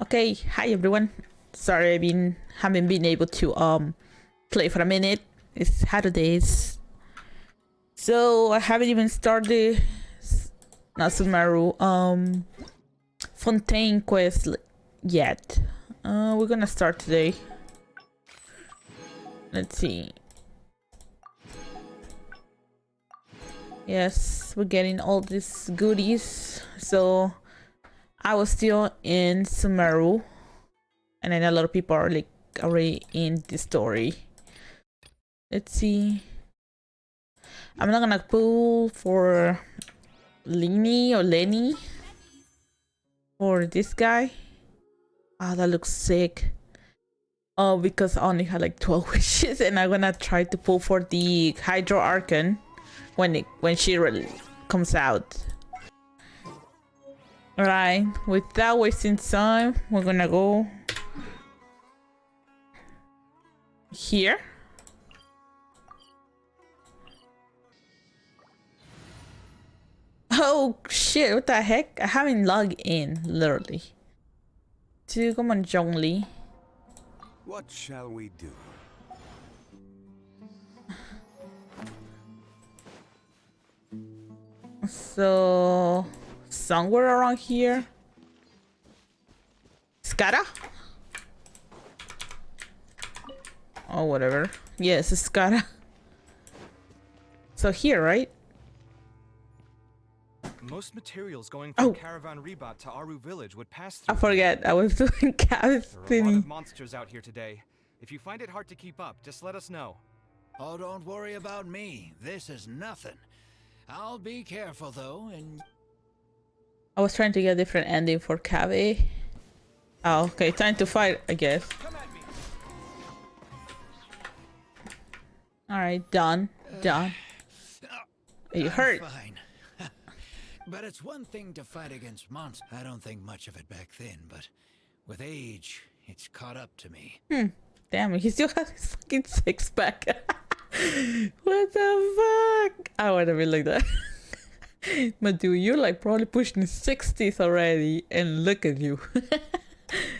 Okay, hi everyone. Sorry haven't been able to play for a minute. It's Saturdays. So I haven't even started Nasumaru Fontaine quest yet. We're gonna start today. Let's see. Yes, we're getting all these goodies. So I was still in Sumeru, and I know a lot of people are like already in the story. Let's see. I'm not gonna pull for Lenny or this guy. Ah, that looks sick. Oh, because I only had like 12 wishes, and I'm gonna try to pull for the Hydro Archon when she really comes out. Alright, without wasting time, we're gonna go here. Oh shit, what the heck? I haven't logged in, literally. To come on, Zhongli. What shall we do? So, somewhere around here. Skara? Oh, whatever. Yes, it's Skara. So here, right? Most materials going from Caravan Rebat to Aru village would pass through. I forget. I was doing calisthenics. There are a lot of monsters out here today. If you find it hard to keep up, just let us know. Oh, don't worry about me. This is nothing. I'll be careful though, and I was trying to get a different ending for Cave. Oh, okay. Time to fight, I guess. Alright, done. Done. Are you hurt? Fine. But it's one thing to fight against monsters. I don't think much of it back then, but with age, it's caught up to me. Damn, he still has his fucking six-pack. What the fuck? I wanna be like that. But dude, you're like probably pushing 60s already, and look at you.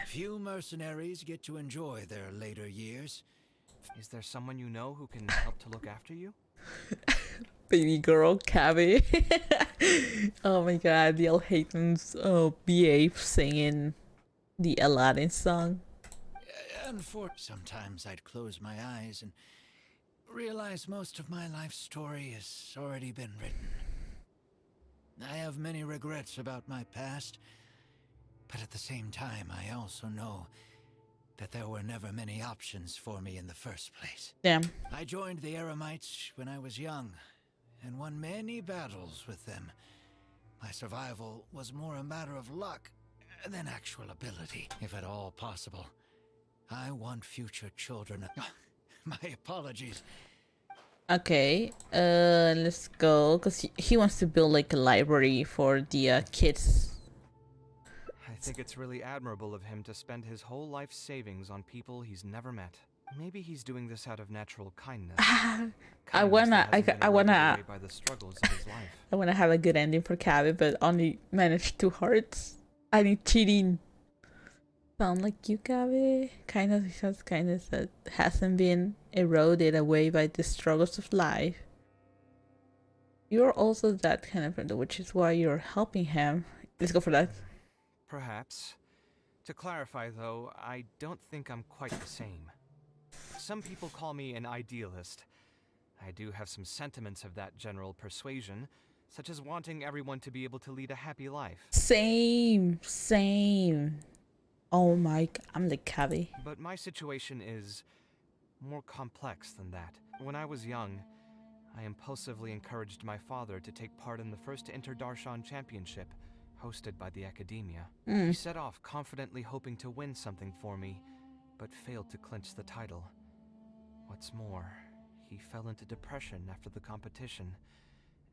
Few mercenaries get to enjoy their later years. Is there someone you know who can help to look after you? Baby girl, Cabby. Oh my god, the Hayton's BA singing the Aladdin song. Sometimes I'd close my eyes and realize most of my life story has already been written. I have many regrets about my past, but at the same time, I also know that there were never many options for me in the first place. Damn. I joined the Eremites when I was young, and won many battles with them. My survival was more a matter of luck than actual ability, if at all possible. I want future children. My apologies. Okay, let's go, because he wants to build like a library for the kids. I think it's really admirable of him to spend his whole life savings on people he's never met. Maybe he's doing this out of natural kindness. I wanna by the struggles of his life. I wanna have a good ending for Cabby, but only manage 2 hearts. I need cheating. Sound like you, Cabby? Kindness that hasn't been eroded away by the struggles of life. You're also that kind of friend, which is why you're helping him. Let's go for that. Perhaps. To clarify, though, I don't think I'm quite the same. Some people call me an idealist. I do have some sentiments of that general persuasion, such as wanting everyone to be able to lead a happy life. Same. Oh my, I'm like Cabby. But my situation is more complex than that. When I was young, I impulsively encouraged my father to take part in the first Inter-Darshan Championship, hosted by the Academia. He set off confidently hoping to win something for me, but failed to clinch the title. What's more, he fell into depression after the competition,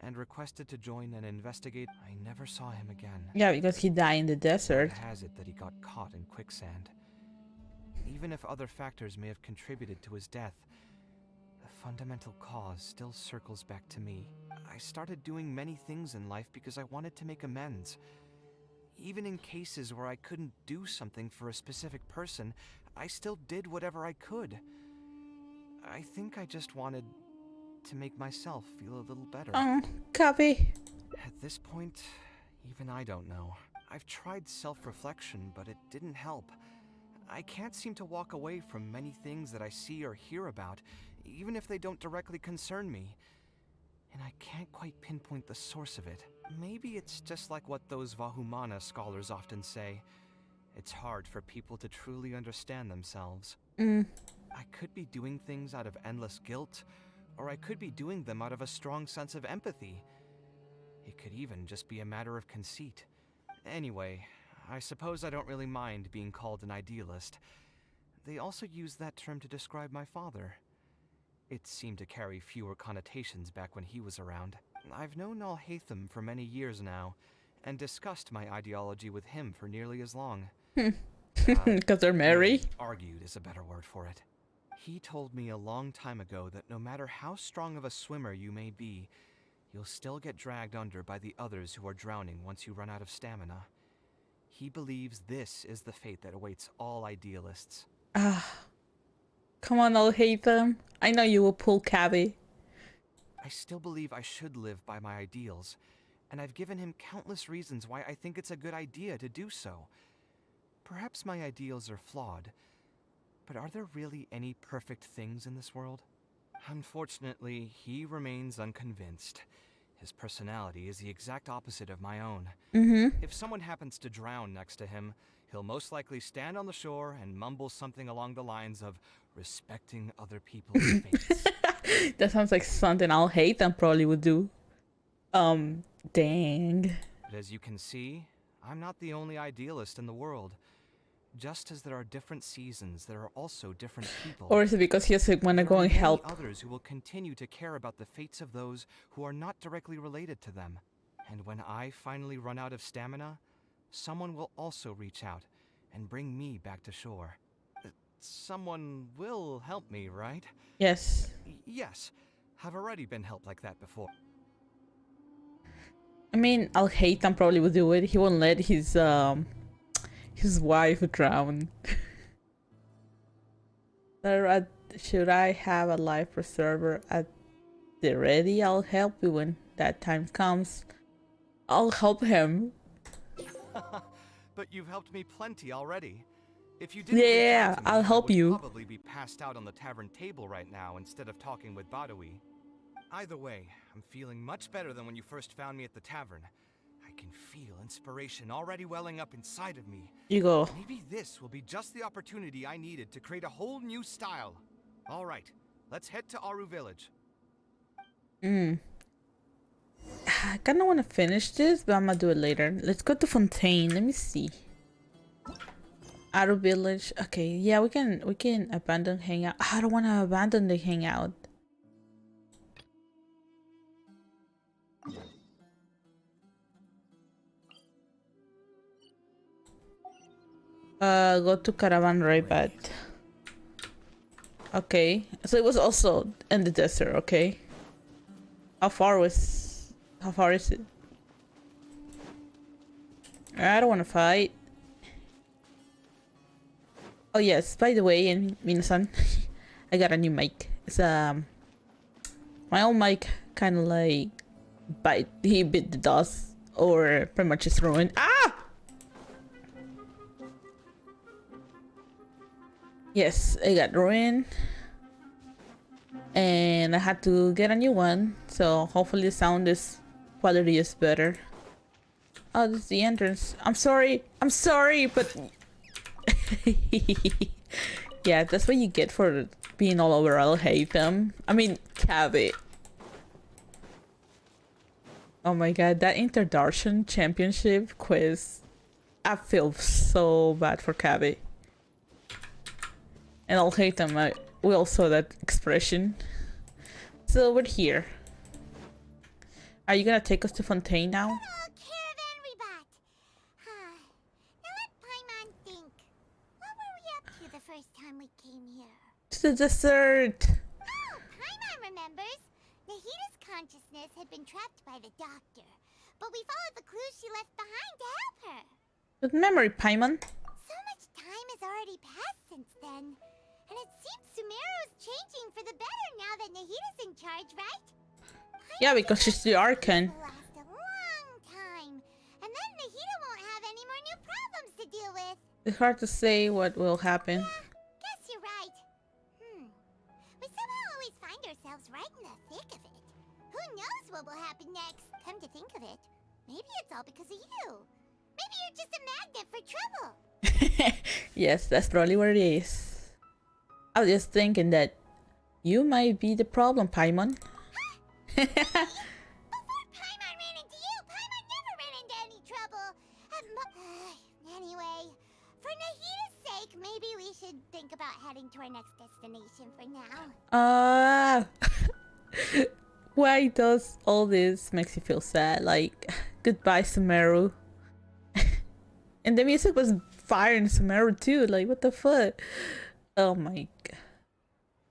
and requested to join and investigate. I never saw him again. Yeah, because he died in the desert. It has it that he got caught in quicksand. Even if other factors may have contributed to his death, the fundamental cause still circles back to me. I started doing many things in life because I wanted to make amends. Even in cases where I couldn't do something for a specific person, I still did whatever I could. I think I just wanted to make myself feel a little better. Oh, Cavi. At this point, even I don't know. I've tried self-reflection, but it didn't help. I can't seem to walk away from many things that I see or hear about, even if they don't directly concern me. And I can't quite pinpoint the source of it. Maybe it's just like what those Vahumana scholars often say. It's hard for people to truly understand themselves. I could be doing things out of endless guilt, or I could be doing them out of a strong sense of empathy. It could even just be a matter of conceit. Anyway, I suppose I don't really mind being called an idealist. They also use that term to describe my father. It seemed to carry fewer connotations back when he was around. I've known Alhaitham for many years now, and discussed my ideology with him for nearly as long. Because they're married. Argued is a better word for it. He told me a long time ago that no matter how strong of a swimmer you may be, you'll still get dragged under by the others who are drowning once you run out of stamina. He believes this is the fate that awaits all idealists. Come on, I'll hate them. I know you will pull Cavi. I still believe I should live by my ideals, and I've given him countless reasons why I think it's a good idea to do so. Perhaps my ideals are flawed, but are there really any perfect things in this world? Unfortunately, he remains unconvinced. His personality is the exact opposite of my own. If someone happens to drown next to him, he'll most likely stand on the shore and mumble something along the lines of respecting other people's fates. That sounds like something I'll hate them probably would do. Dang. But as you can see, I'm not the only idealist in the world. Just as there are different seasons, there are also different people. Or is it because he doesn't want to go and help? Others who will continue to care about the fates of those who are not directly related to them. And when I finally run out of stamina, someone will also reach out and bring me back to shore. Someone will help me, right? Yes. Yes, I've already been helped like that before. I mean, I'll hate them probably would do it. He won't let his wife drown. Should I have a life preserver at the ready? I'll help you when that time comes. I'll help him. But you've helped me plenty already. If you didn't Yeah, I'll help you. I'd probably be passed out on the tavern table right now instead of talking with Badawi. Either way, I'm feeling much better than when you first found me at the tavern. I can feel inspiration already welling up inside of me. You go. Maybe this will be just the opportunity I needed to create a whole new style. All right, let's head to Aru Village. I kinda wanna finish this, but I'm gonna do it later. Let's go to Fontaine. Let me see. Aru Village. Okay, yeah, we can abandon hangout. I don't wanna abandon the hangout. Go to Caravan Rabat. Okay, so it was also in the desert. Okay, how far is it? I don't want to fight. Oh yes, by the way, and Minasan, I got a new mic. It's my old mic kind of like he bit the dust, or pretty much it's ruined. Ah! Yes, it got ruined, and I had to get a new one. So hopefully the sound quality is better. Oh, this is the entrance. I'm sorry, but yeah, that's what you get for being all over. I'll hate them. I mean, Cavi. Oh my god, that Interdarshan Championship quiz. I feel so bad for Cavi. And I'll hate them. We all saw that expression. So we're here. Are you gonna take us to Fontaine now? Caravan Rebat. Now let Paimon think. What were we up to the first time we came here? To the desert. Oh, Paimon remembers. Nahita's consciousness had been trapped by the doctor, but we followed the clues she left behind to help her. Good memory, Paimon. So much time has already passed since then. And it seems Sumeru's changing for the better now that Nahita's in charge, right? Yeah, because she's the Archon. Will last a long time. And then Nahita won't have any more new problems to deal with. It's hard to say what will happen. Guess you're right. We somehow always find ourselves right in the thick of it. Who knows what will happen next? Come to think of it, maybe it's all because of you. Maybe you're just a magnet for trouble. Yes, that's probably what it is. I was just thinking that you might be the problem, Paimon. Before Paimon ran into you, Paimon never ran into any trouble. Anyway, for Nahita's sake, maybe we should think about heading to our next destination for now. Why does all this makes you feel sad? Like, goodbye, Sumeru. And the music was fire in Sumeru too. Like, what the fuck? Oh my god.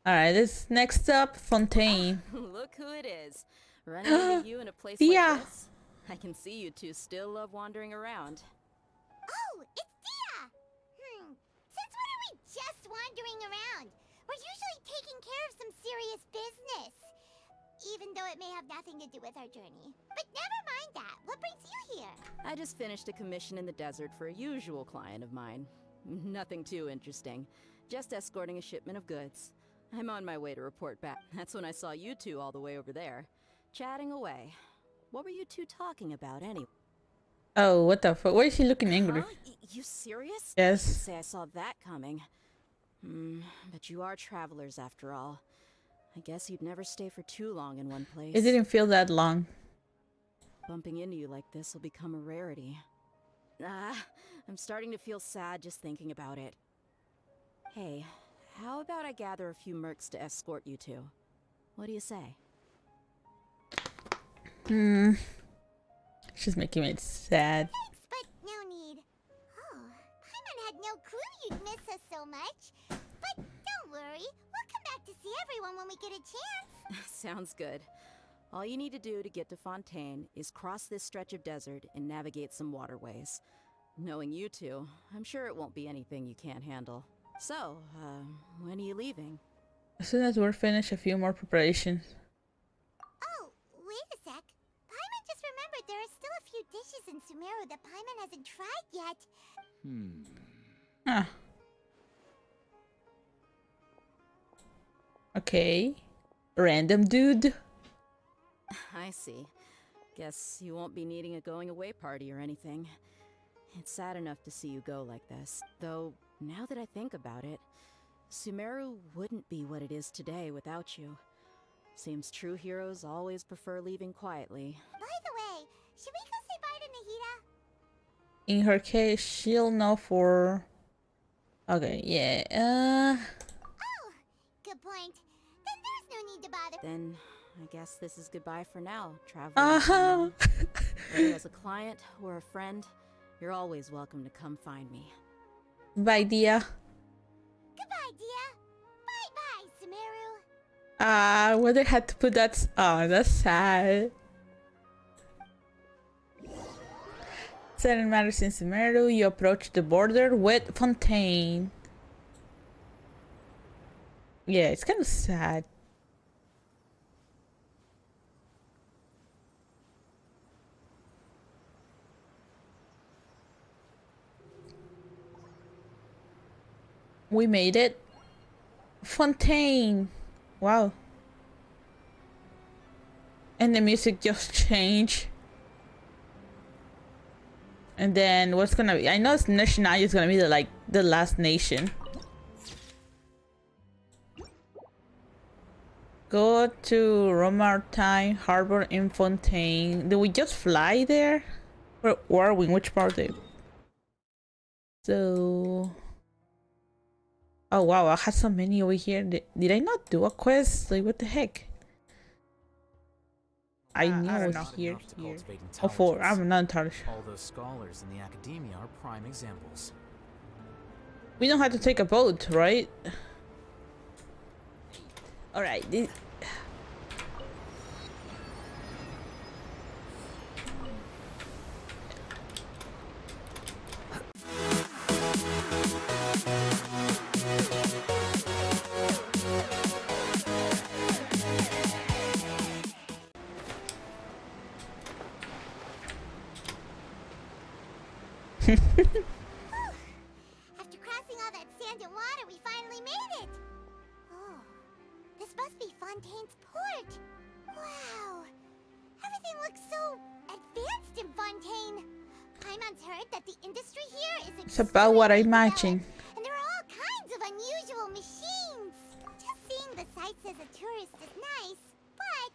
Alright, this next up, Fontaine. Look who it is. Running into you in a place Dia. like this. I can see you two still love wandering around. Oh, it's Dia! Since when are we just wandering around? We're usually taking care of some serious business. Even though it may have nothing to do with our journey. But never mind that. What brings you here? I just finished a commission in the desert for a usual client of mine. Nothing too interesting. Just escorting a shipment of goods. I'm on my way to report back. That's when I saw you two all the way over there. Chatting away. What were you two talking about anyway? Oh, what the fuck? Why is she looking angry? Huh? You serious? Yes. Say I saw that coming. But you are travelers after all. I guess you'd never stay for too long in one place. It didn't feel that long. Bumping into you like this will become a rarity. I'm starting to feel sad just thinking about it. Hey, how about I gather a few mercs to escort you two? What do you say? She's making me sad. Thanks, but no need. Oh, Paimon had no clue you'd miss us so much. But don't worry, we'll come back to see everyone when we get a chance. Sounds good. All you need to do to get to Fontaine is cross this stretch of desert and navigate some waterways. Knowing you two, I'm sure it won't be anything you can't handle. So, when are you leaving? As soon as we're finished, a few more preparations. Oh, wait a sec. Paimon just remembered there are still a few dishes in Sumeru that Paimon hasn't tried yet. Ah. Okay. Random dude. I see. Guess you won't be needing a going away party or anything. It's sad enough to see you go like this. Though, now that I think about it, Sumeru wouldn't be what it is today without you. Seems true heroes always prefer leaving quietly. By the way, should we go say bye to Nahita? In her case, she'll know for... Okay, yeah. Oh, good point. Then there's no need to bother. Then, I guess this is goodbye for now, traveler. Uh-huh. Whether as a client or a friend, you're always welcome to come find me. Bye, Dia. Goodbye, Dia. Bye-bye, Sumeru. Well, they had to put that... Oh, that's sad. 7 matters in Sumeru. You approach the border with Fontaine. Yeah, it's kind of sad. We made it. Fontaine. Wow. And the music just changed. And then what's gonna be? I know Nishinai is gonna be the last nation. Go to Romartine Harbor in Fontaine. Did we just fly there? Or are we? Which part of it? So... Oh wow, I had so many over here. Did I not do a quest? Like, what the heck? I knew I it don't was know. here. Cultivate Oh, 4. intelligence. I'm not entirely sure. All those scholars in the academia are prime examples. We know how to take a boat, right? Alright. After crossing all that sand and water, we finally made it! Oh, this must be Fontaine's port. Wow, everything looks so advanced in Fontaine. Paimon's heard that the industry here is It's about what I extremely imagine. developed, and there are all kinds of unusual machines. Just seeing the sights as a tourist is nice, but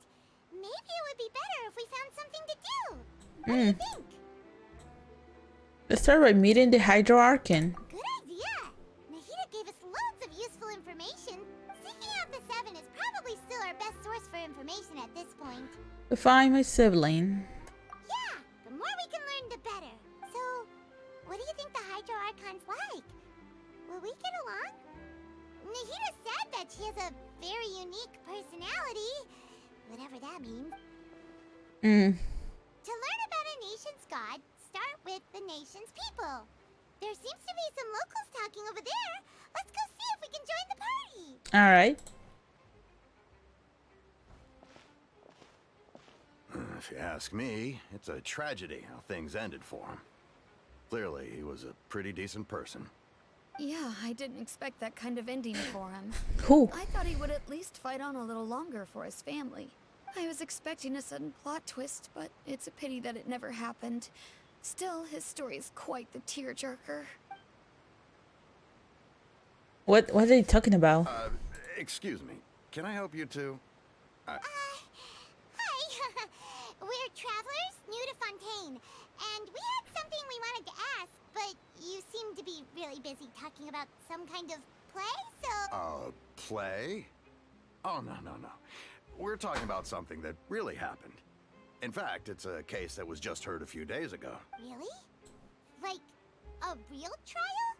maybe it would be better if we found something to do. What do you think? Let's start by meeting the Hydro Archon. Good idea! Nahida gave us loads of useful information. Seeking out the Seven is probably still our best source for information at this point. To find my sibling. Yeah, the more we can learn, the better. So, what do you think the Hydro Archon's like? Will we get along? Nahida said that she has a very unique personality, whatever that means. To learn about a nation's god, start with the nation's people. There seems to be some locals talking over there. Let's go see if we can join the party. Alright. If you ask me, it's a tragedy how things ended for him. Clearly, he was a pretty decent person. Yeah, I didn't expect that kind of ending for him. Who? I thought he would at least fight on a little longer for his family. I was expecting a sudden plot twist, but it's a pity that it never happened. Still, his story is quite the tearjerker. What are they talking about? Excuse me. Can I help you too? Hi. We're travelers new to Fontaine, and we had something we wanted to ask, but you seem to be really busy talking about some kind of play, so... Play? Oh, no. We're talking about something that really happened. In fact, it's a case that was just heard a few days ago. Really? Like, a real trial?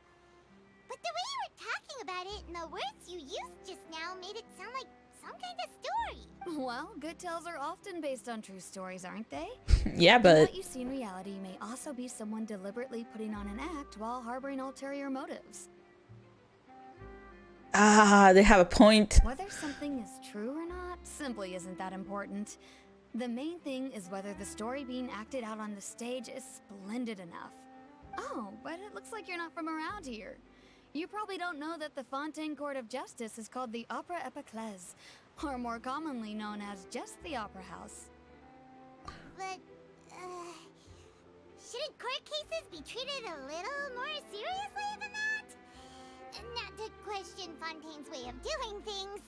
But the way you were talking about it and the words you used just now made it sound like some kind of story. Well, good tales are often based on true stories, aren't they? Yeah, And but what you see in reality may also be someone deliberately putting on an act while harboring ulterior motives. they have a point. Whether something is true or not simply isn't that important. The main thing is whether the story being acted out on the stage is splendid enough. Oh, but it looks like you're not from around here. You probably don't know that the Fontaine Court of Justice is called the Opera Epiclese, or more commonly known as just the Opera House. But, shouldn't court cases be treated a little more seriously than that? Not to question Fontaine's way of doing things,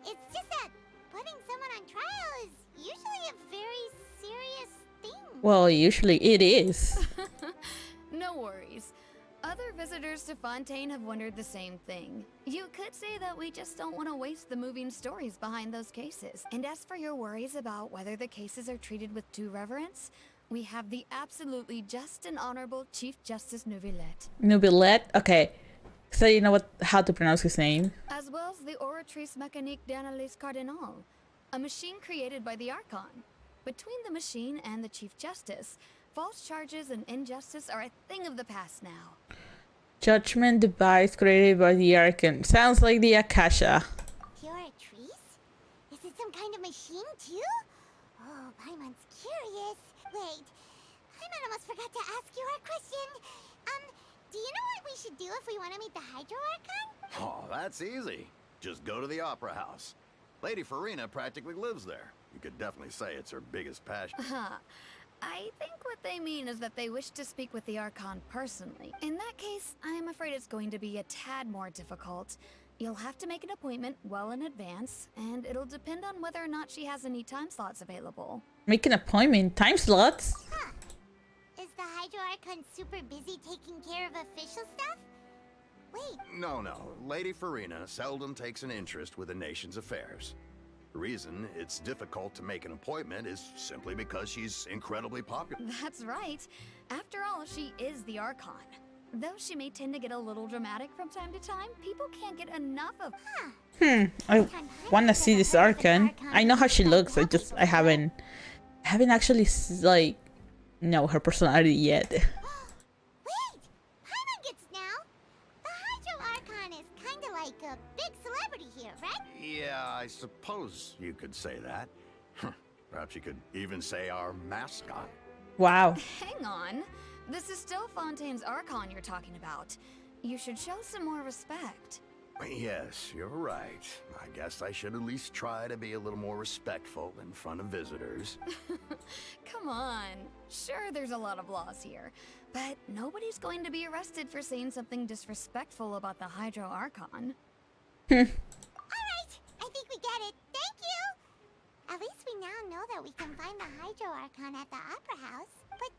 it's just that putting someone on trial is usually a very serious thing. Well, usually it is. No worries. Other visitors to Fontaine have wondered the same thing. You could say that we just don't want to waste the moving stories behind those cases. And as for your worries about whether the cases are treated with due reverence, we have the absolutely just and honorable Chief Justice Neuvillette. Nubilet? Okay. So you know how to pronounce his name? As well as the Oratrice Mécanique d'Analyse Cardinal, a machine created by the Archon. Between the machine and the Chief Justice, false charges and injustice are a thing of the past now. Judgment device created by the Archon. Sounds like the Akasha. Oratrice? Is it some kind of machine too? Oh, Paimon's curious. Wait, Paimon almost forgot to ask you our question. Do you know what we should do if we want to meet the Hydro Archon? Oh, that's easy. Just go to the Opera House. Lady Farina practically lives there. You could definitely say it's her biggest passion. I think what they mean is that they wish to speak with the Archon personally. In that case, I am afraid it's going to be a tad more difficult. You'll have to make an appointment well in advance, and it'll depend on whether or not she has any time slots available. Make an appointment. Time slots? Huh. Is the Hydro Archon super busy taking care of official stuff? Wait, No. Lady Farina seldom takes an interest with the nation's affairs. The reason it's difficult to make an appointment is simply because she's incredibly popular. That's right. After all, she is the Archon. Though she may tend to get a little dramatic from time to time, people can't get enough of her. I want to see this Archon. I know how she looks. I haven't actually like know her personality yet. wait! Paimon gets now! The Hydro Archon is kinda like a big celebrity here, right? Yeah, I suppose you could say that. Perhaps you could even say our mascot. Wow. Hang on. This is still Fontaine's Archon you're talking about. You should show some more respect. Yes, you're right. I guess I should at least try to be a little more respectful in front of visitors. Come on. Sure, there's a lot of laws here, but nobody's going to be arrested for saying something disrespectful about the Hydro Archon. Alright, I think we get it. Thank you! At least we now know that we can find the Hydro Archon at the Opera House. But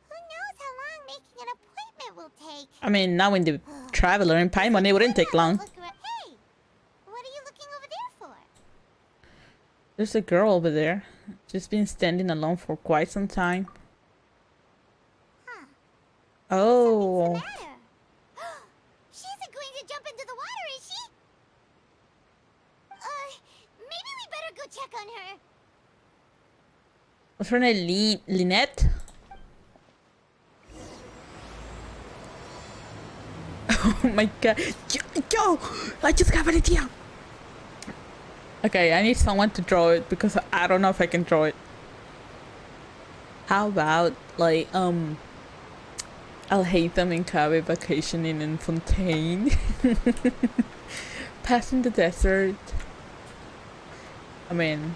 who knows how long making an appointment will take? I mean, now in the Traveler in Paimon, it wouldn't take long. Hey! What are you looking over there for? There's a girl over there. She's been standing alone for quite some time. Huh. Oh. What's the matter? She isn't going to jump into the water, is she? Maybe we better go check on her. What's her name? Lynette? Oh my god. Yo! I just got an idea! Okay, I need someone to draw it because I don't know if I can draw it. How about, like, I'll hate them in Cabe vacationing in Fontaine. Passing the desert. I mean,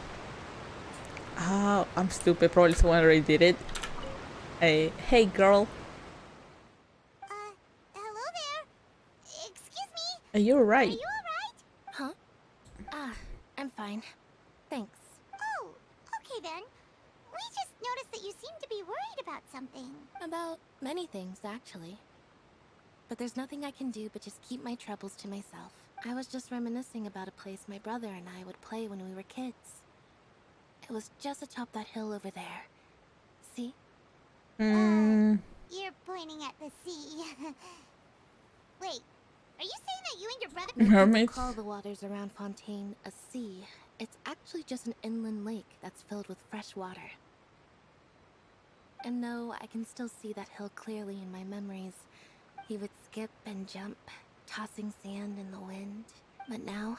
I'm stupid. Probably someone already did it. Hey girl. Hello there. Excuse me. You're right. Are you alright? Huh? I'm fine. Thanks. Oh, okay then. We just noticed that you seem to be worried about something. About many things, actually. But there's nothing I can do but just keep my troubles to myself. I was just reminiscing about a place my brother and I would play when we were kids. It was just atop that hill over there. See? You're pointing at the sea. Wait, are you saying that you and your brother... We Mermaids? call the waters around Fontaine a sea. It's actually just an inland lake that's filled with fresh water. And though I can still see that hill clearly in my memories, he would skip and jump, tossing sand in the wind. But now,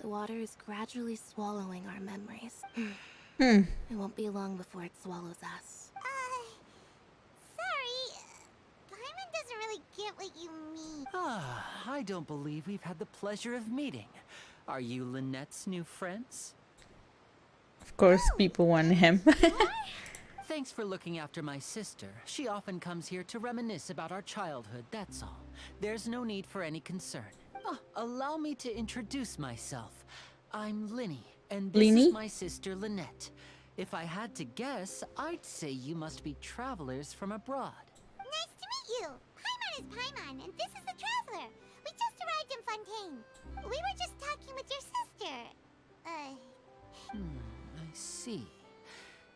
the water is gradually swallowing our memories. It won't be long before it swallows us. Sorry. Paimon doesn't really get what you mean. I don't believe we've had the pleasure of meeting. Are you Lynette's new friends? Of course, people want him. Thanks for looking after my sister. She often comes here to reminisce about our childhood, that's all. There's no need for any concern. Allow me to introduce myself. I'm Linny, and this is my sister Lynette. If I had to guess, I'd say you must be travelers from abroad. Nice to meet you. Paimon is Paimon, and this is the Traveler. We just arrived in Fontaine. We were just talking with your sister. I see.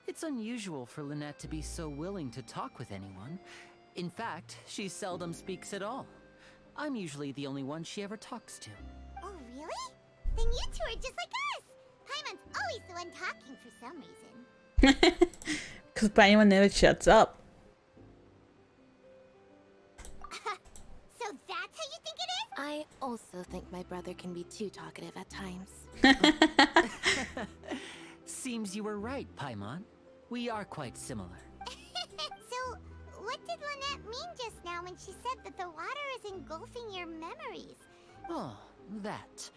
It's unusual for Lynette to be so willing to talk with anyone. In fact, she seldom speaks at all. I'm usually the only one she ever talks to. Oh, really? Then you two are just like us. Paimon's always the one talking for some reason. Because Paimon never shuts up. So that's how you think it is? I also think my brother can be too talkative at times. Seems you were right, Paimon. We are quite similar. So, what did Lynette mean just now when she said that the water is engulfing your memories? Oh, that.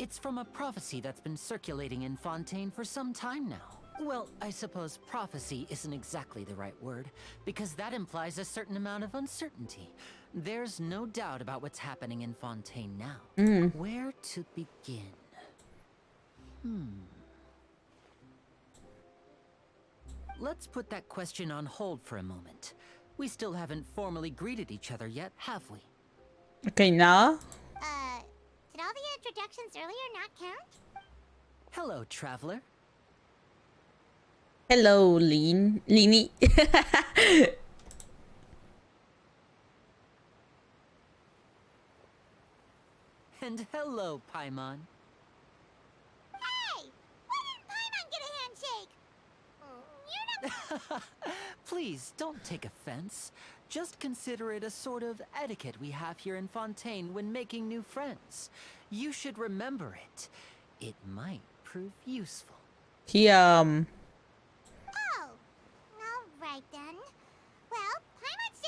It's from a prophecy that's been circulating in Fontaine for some time now. Well, I suppose prophecy isn't exactly the right word, because that implies a certain amount of uncertainty. There's no doubt about what's happening in Fontaine now. Where to begin? Let's put that question on hold for a moment. We still haven't formally greeted each other yet, have we? Okay, now? Did all the introductions earlier not count? Hello, traveler. Hello, Lini. And hello, Paimon. Hey! Why didn't Paimon get a handshake? You're not... Please, don't take offense. Just consider it a sort of etiquette we have here in Fontaine when making new friends. You should remember it. It might prove useful. He, Oh. Alright then. Well, Paimon's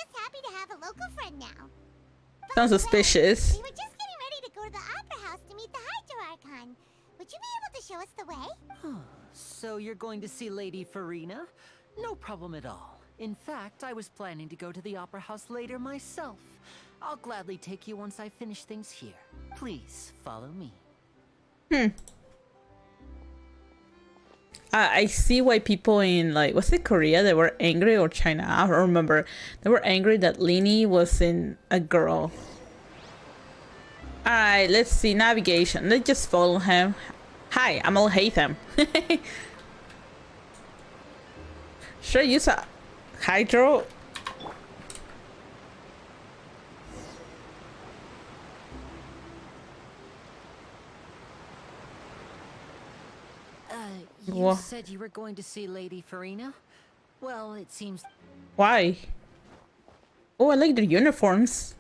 local friend now. Sounds suspicious. We were just getting ready to go to the Opera House to meet the Hydro-Archon. Would you be able to show us the way? So you're going to see Lady Farina? No problem at all. In fact, I was planning to go to the Opera House later myself. I'll gladly take you once I finish things here. Please, follow me. I see why people in, like, was it Korea? They were angry, or China? I don't remember. They were angry that Lini was in a girl. Alright, let's see. Navigation. Let's just follow him. Hi, I'm all Haytham. Should I use a hydro? You said you were going to see Lady Farina? Well, it seems... Why? Oh, I like the uniforms.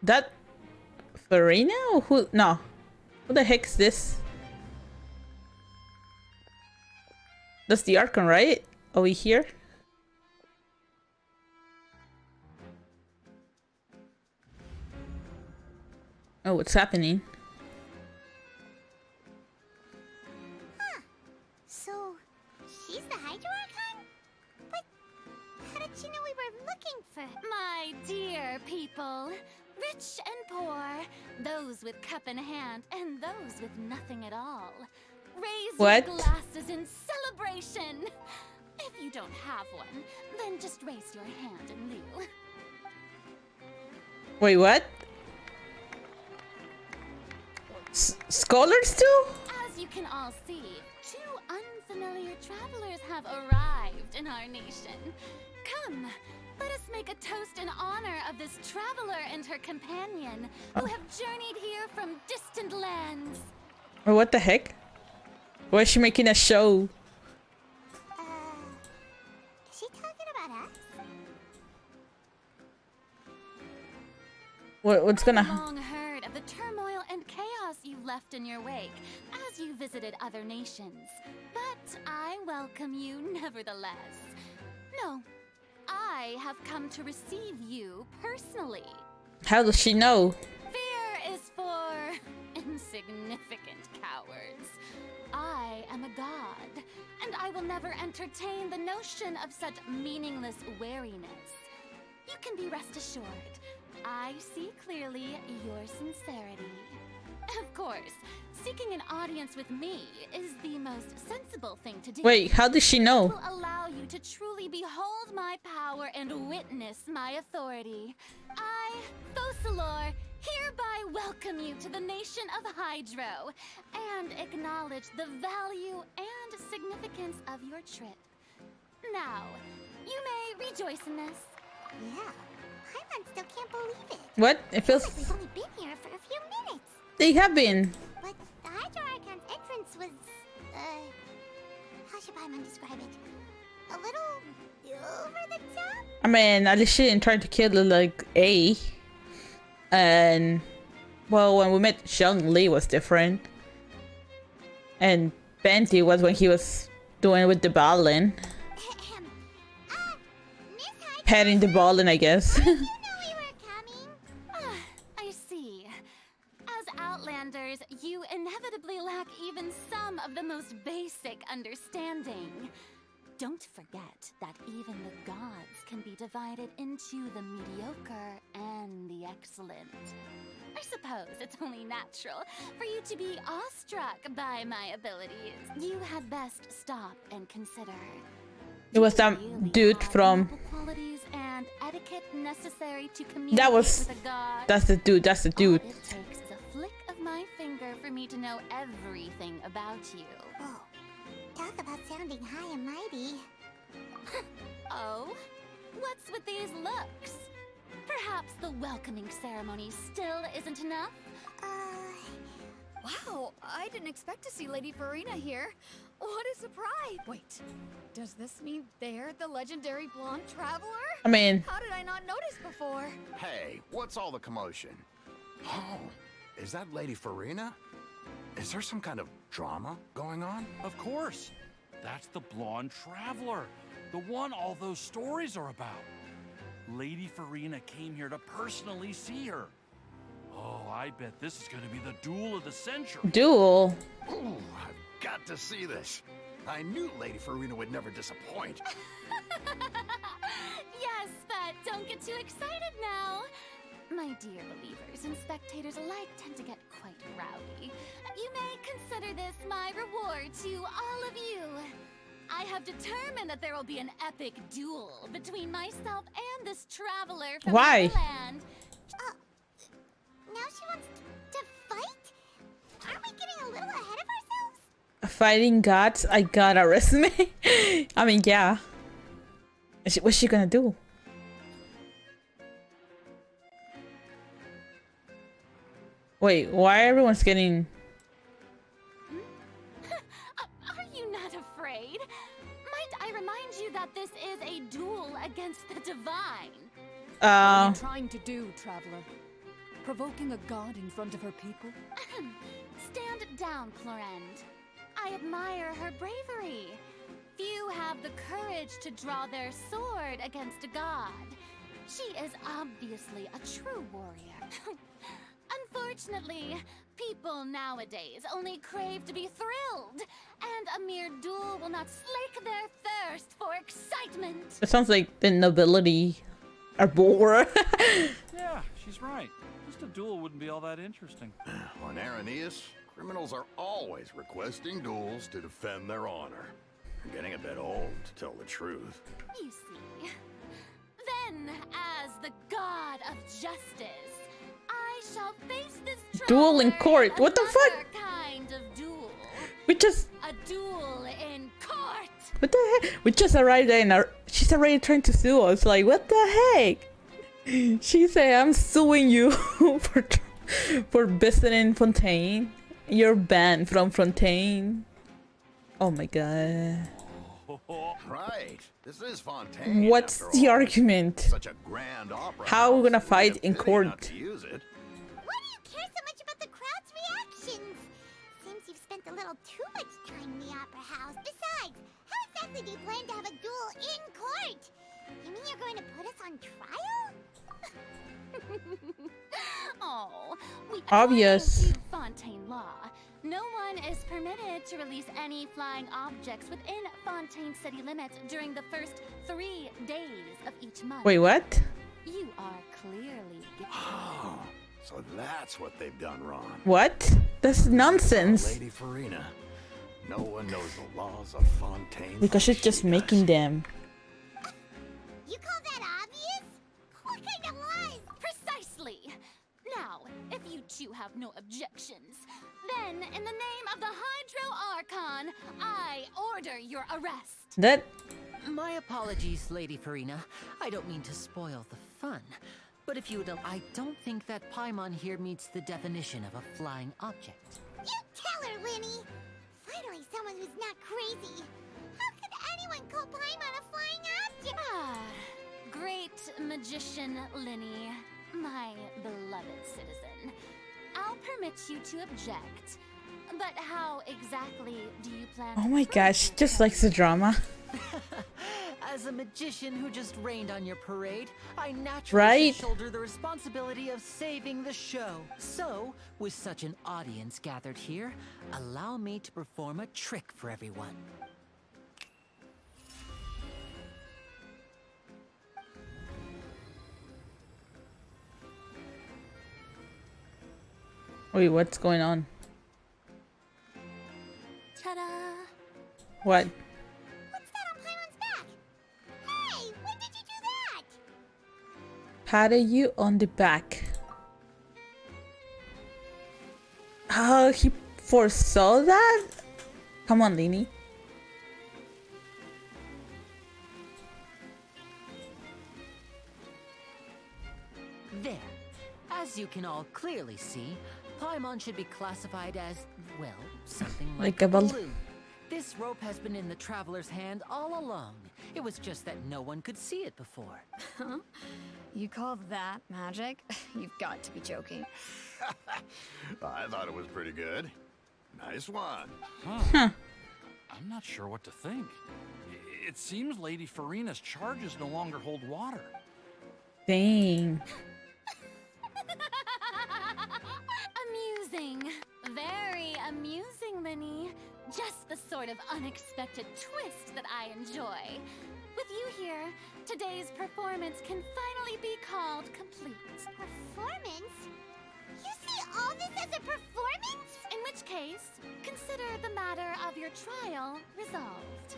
That... Farina? Or who? No. Who the heck is this? That's the Archon, right? Are we here? Oh, what's happening? So, she's the Hydro-Archon? But how did she know we were looking for... My dear people, rich and poor, those with cup in hand and those with nothing at all. Raise your glasses in celebration! If you don't have one, then just raise your hand in lieu. Wait, what? Scholars too? As you can all see, two unfamiliar travelers have arrived in our nation. Come, let us make a toast in honor of this traveler and her companion, who have journeyed here from distant lands. Or what the heck? Why is she making a show? Is she talking about us? What's gonna... I've long heard of the turmoil and chaos you left in your wake as you visited other nations. But I welcome you nevertheless. No, I have come to receive you personally. How does she know? Fear is for insignificant cowards. I am a god, and I will never entertain the notion of such meaningless wariness. You can be rest assured, I see clearly your sincerity. Of course, seeking an audience with me is the most sensible thing to do. Wait, how does she know? It will allow you to truly behold my power and witness my authority. I, Fosalor, hereby welcome you to the nation of Hydro and acknowledge the value and significance of your trip. Now, you may rejoice in this. Yeah, Paimon still can't believe it. What? It feels... Like we've only been here for a few minutes. They have been. But the Hydro-Archon's entrance was, how should Paimon describe it? A little over the top? I mean, at least she didn't try to kill her like A. And, well, when we met Zhang Li was different. And Benty was when he was doing it with the ballin. Petting the ballin, I guess. You know we were coming. I see. As Outlanders, you inevitably lack even some of the most basic understanding. Don't forget that even the gods can be divided into the mediocre and the excellent. I suppose it's only natural for you to be awestruck by my abilities. You had best stop and consider. It was that dude from... Qualities and etiquette necessary to communicate That was... with a god. That's the dude, that's the dude. All it takes is a flick of my finger for me to know everything about you. Oh, talk about sounding high and mighty. Oh? What's with these looks? Perhaps the welcoming ceremony still isn't enough? Wow, I didn't expect to see Lady Farina here. What a surprise! Wait, does this mean they're the legendary blonde traveler? I mean... How did I not notice before? Hey, what's all the commotion? Oh, is that Lady Farina? Is there some kind of drama going on? Of course. That's the blonde traveler. The one all those stories are about. Lady Farina came here to personally see her. Oh, I bet this is going to be the duel of the century. Duel? Ooh, I've got to see this. I knew Lady Farina would never disappoint. Yes, but don't get too excited now. My dear believers and spectators alike tend to get quite rowdy. You may consider this my reward to all of you. I have determined that there will be an epic duel between myself and this traveler from Why? the land. Now she wants to fight? Aren't we getting a little ahead of ourselves? Fighting gods? I got a resume. I mean, yeah. What's she gonna do? Wait, why everyone's getting... Are you not afraid? Might I remind you that this is a duel against the divine? What are you trying to do, traveler? Provoking a god in front of her people? Stand down, Clorend. I admire her bravery. Few have the courage to draw their sword against a god. She is obviously a true warrior. Unfortunately, people nowadays only crave to be thrilled, and a mere duel will not slake their thirst for excitement. It sounds like the nobility are bored. Yeah, she's right. Just a duel wouldn't be all that interesting. On Araneus, criminals are always requesting duels to defend their honor. I'm getting a bit old, to tell the truth. You see. Then, as the god of justice, I shall face this Duel in court? What the fuck? kind of duel. We just... A duel in court! What the heck? We just arrived there and she's already trying to sue us. Like, what the heck? She said, I'm suing you for visiting Fontaine. You're banned from Fontaine. Oh my god. Right. This is Fontaine. What's the argument? Such a grand opera. How are we gonna fight in court? Not to use it. Why do you care so much about the crowd's reactions? Seems you've spent a little too much time in the opera house. Besides, how exactly do you plan to have a duel in court? You mean you're going to put us on trial? Oh, Obvious. Fontaine law. No one is permitted to release any flying objects within Fontaine city limits during the first 3 days of each month. Wait, what? You are clearly Oh, so that's what they've done wrong. What? That's nonsense. Lady Farina. No one knows the laws of Fontaine. Because she's just making them. You call that obvious? What kind of lies? Precisely. Now, if you two have no objections, then in the name of the Hydro Archon, I order your arrest. That... My apologies, Lady Farina. I don't mean to spoil the fun. But if you would, I don't think that Paimon here meets the definition of a flying object. You tell her, Linny! Finally someone who's not crazy. How could anyone call Paimon a flying object? Ah, great magician Linny, my beloved citizen. I'll permit you to object, but how exactly do you plan Oh my gosh, she just likes the drama. As a magician who just rained on your parade, I naturally Right? shoulder the responsibility of saving the show. So, with such an audience gathered here, allow me to perform a trick for everyone. Wait, what's going on? Ta-da! What? What's that on Paimon's back? Hey, when did you do that? Patted you on the back. Oh, he foresaw that? Come on, Lini. There. As you can all clearly see, Paimon should be classified as, well, something like Like a balloon. This rope has been in the traveler's hand all along. It was just that no one could see it before. Huh? You call that magic? You've got to be joking. I thought it was pretty good. Nice one. Huh. I'm not sure what to think. It seems Lady Farina's charges no longer hold water. Dang. Amusing. Very amusing, Linny. Just the sort of unexpected twist that I enjoy. With you here, today's performance can finally be called complete. Performance? You see all this as a performance? In which case, consider the matter of your trial resolved.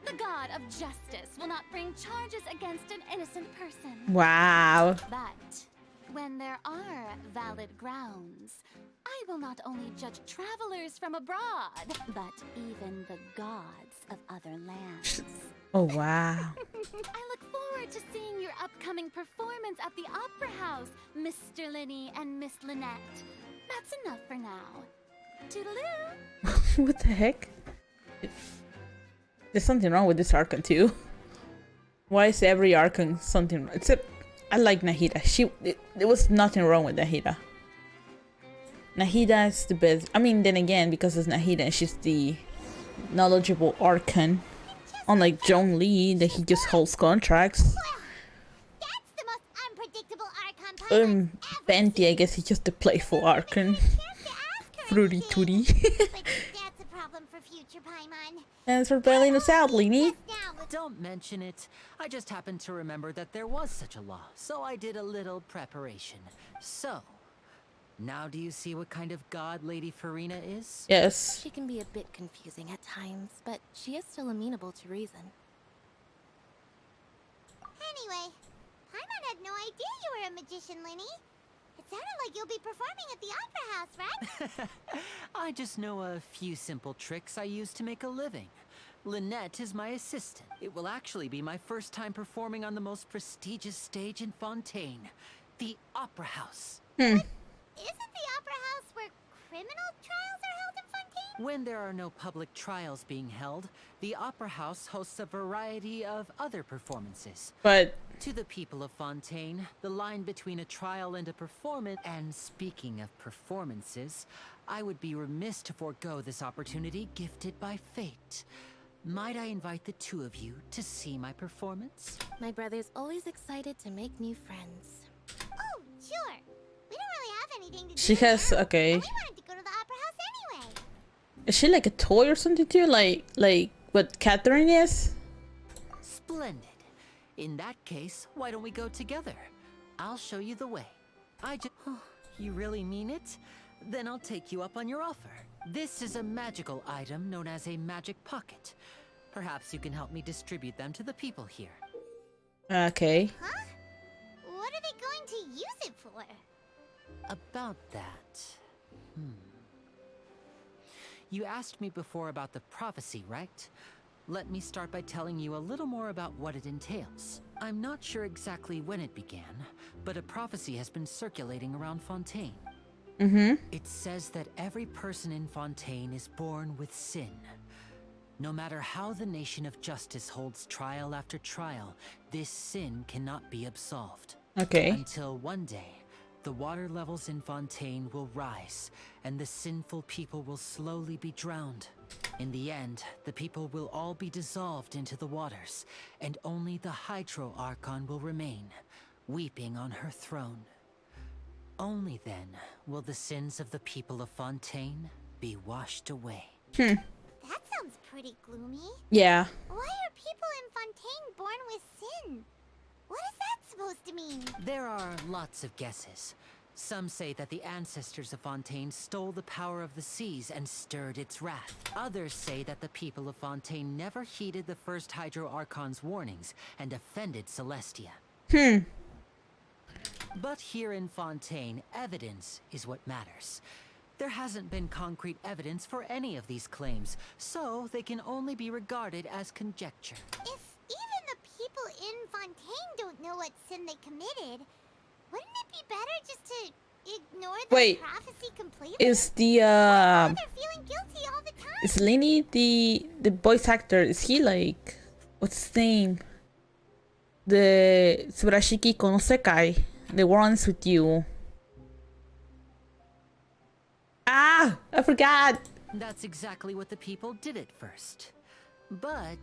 The god of justice will not bring charges against an innocent person. Wow. But when there are valid grounds, I will not only judge travelers from abroad, but even the gods of other lands. Oh, wow. I look forward to seeing your upcoming performance at the Opera House, Mr. Linny and Miss Lynette. That's enough for now. Toodaloo! What the heck? There's something wrong with this Archon too. Why is every Archon something wrong? Except I like Nahida. There was nothing wrong with Nahida. Nahida is the best. I mean, then again, because it's Nahida, she's the knowledgeable Archon. Unlike John Lee, that he just holds contracts. That's the most unpredictable Archon Fenty, I guess he's just the playful Archon. Fruity Tooty. That's a problem for future Paimon. Thanks for bailing us out, Leanie. Don't mention it. I just happened to remember that there was such a law, so I did a little preparation. So, now do you see what kind of god Lady Farina is? Yes. She can be a bit confusing at times, but she is still amenable to reason. Anyway, Paimon had no idea you were a magician, Linny. It sounded like you'll be performing at the Opera House, right? I just know a few simple tricks I use to make a living. Lynette is my assistant. It will actually be my first time performing on the most prestigious stage in Fontaine, the Opera House. Isn't the Opera House where criminal trials are held in Fontaine? When there are no public trials being held, the Opera House hosts a variety of other performances. But to the people of Fontaine, the line between a trial and a performance, and speaking of performances, I would be remiss to forego this opportunity gifted by fate. Might I invite the two of you to see my performance? My brother's always excited to make new friends. Oh, sure. We don't really have anything to do. she has, okay. We wanted to go to the Opera House anyway. Is she like a toy or something too? Like what Catherine is? Splendid. In that case, why don't we go together? I'll show you the way. Oh, you really mean it? Then I'll take you up on your offer. This is a magical item known as a magic pocket. Perhaps you can help me distribute them to the people here. Okay. Huh? What are they going to use it for? About that... You asked me before about the prophecy, right? Let me start by telling you a little more about what it entails. I'm not sure exactly when it began, but a prophecy has been circulating around Fontaine. It says that every person in Fontaine is born with sin. No matter how the nation of justice holds trial after trial, this sin cannot be absolved. Okay. Until one day, the water levels in Fontaine will rise, and the sinful people will slowly be drowned. In the end, the people will all be dissolved into the waters, and only the Hydro Archon will remain, weeping on her throne. Only then will the sins of the people of Fontaine be washed away. That sounds pretty gloomy. Yeah. Why are people in Fontaine born with sin? What is that supposed to mean? There are lots of guesses. Some say that the ancestors of Fontaine stole the power of the seas and stirred its wrath. Others say that the people of Fontaine never heeded the first Hydro Archon's warnings and offended Celestia. But here in Fontaine, evidence is what matters. There hasn't been concrete evidence for any of these claims, so they can only be regarded as conjecture. If even the people in Fontaine don't know what sin they committed, wouldn't it be better just to ignore the prophecy completely? Is the they're feeling guilty all the time. is Linny the voice actor? Is he like, what's his name? The Tsurashiki no Sekai. The ones with you. Ah, I forgot. That's exactly what the people did at first. But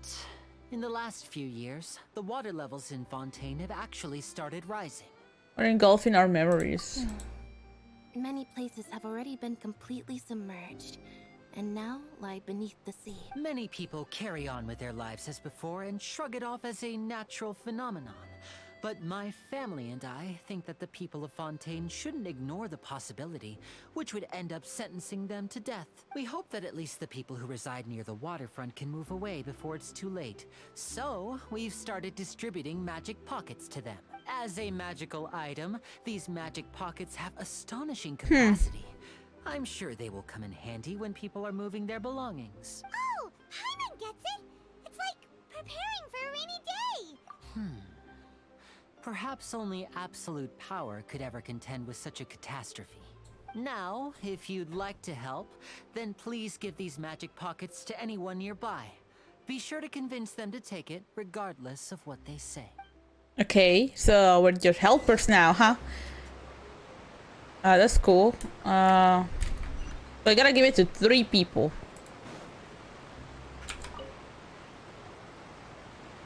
In the last few years, the water levels in Fontaine have actually started rising. We're engulfing our memories. Many places have already been completely submerged, and now lie beneath the sea. Many people carry on with their lives as before and shrug it off as a natural phenomenon. But my family and I think that the people of Fontaine shouldn't ignore the possibility, which would end up sentencing them to death. We hope that at least the people who reside near the waterfront can move away before it's too late. So, we've started distributing magic pockets to them. As a magical item, these magic pockets have astonishing capacity. I'm sure they will come in handy when people are moving their belongings. Oh, Paimon gets it! It's like preparing for a rainy day! Perhaps only absolute power could ever contend with such a catastrophe. Now, if you'd like to help, then please give these magic pockets to anyone nearby. Be sure to convince them to take it, regardless of what they say. Okay, so we're your helpers now, huh? That's cool. So I gotta give it to 3 people.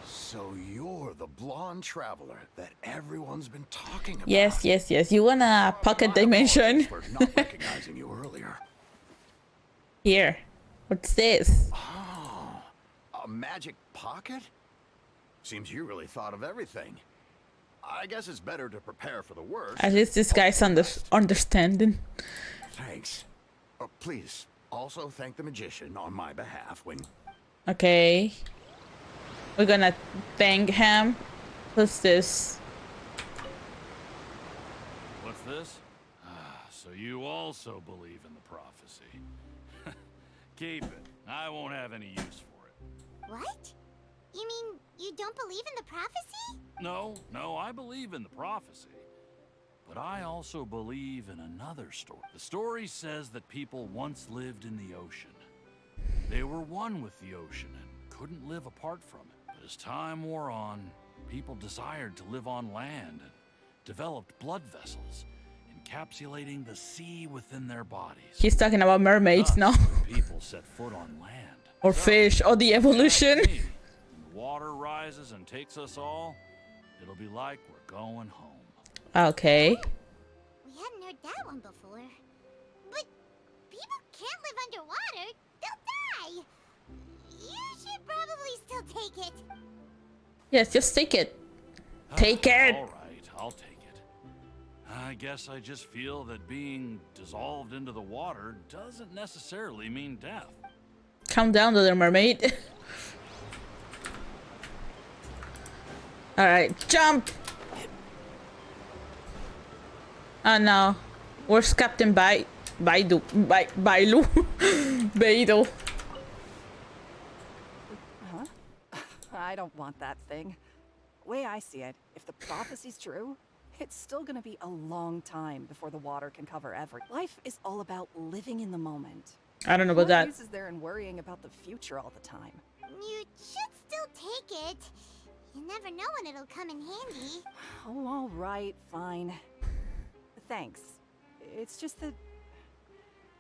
So you're the blonde traveler that everyone's been talking about. Yes, yes, yes. You want a pocket dimension? For not recognizing you earlier. Here. What's this? Oh, a magic pocket? Seems you really thought of everything. I guess it's better to prepare for the worst. At least this guy's understanding. Thanks. Please, also thank the magician on my behalf when... Okay. We're gonna thank him. What's this? What's this? So you also believe in the prophecy. Keep it. I won't have any use for it. What? You mean you don't believe in the prophecy? No, I believe in the prophecy. But I also believe in another story. The story says that people once lived in the ocean. They were one with the ocean and couldn't live apart from it. But as time wore on, people desired to live on land and developed blood vessels, encapsulating the sea within their bodies. He's talking about mermaids Thus, now. when people set foot on land. Or fish, or the evolution. When the water rises and takes us all, it'll be like we're going home. Okay. We hadn't heard that one before. But people can't live underwater. They'll die. You should probably still take it. Yes, just take it. Take it. All right, I'll take it. I guess I just feel that being dissolved into the water doesn't necessarily mean death. Calm down, little mermaid. Alright, jump! Oh no. Where's Captain Baidu? Bailu? Beidou. Huh? I don't want that thing. Way I see it, if the prophecy's true, it's still gonna be a long time before the water can cover everything. Life is all about living in the moment. I don't know about that. What use is there in worrying about the future all the time? You should still take it. You never know when it'll come in handy. Oh, all right, fine. Thanks. It's just that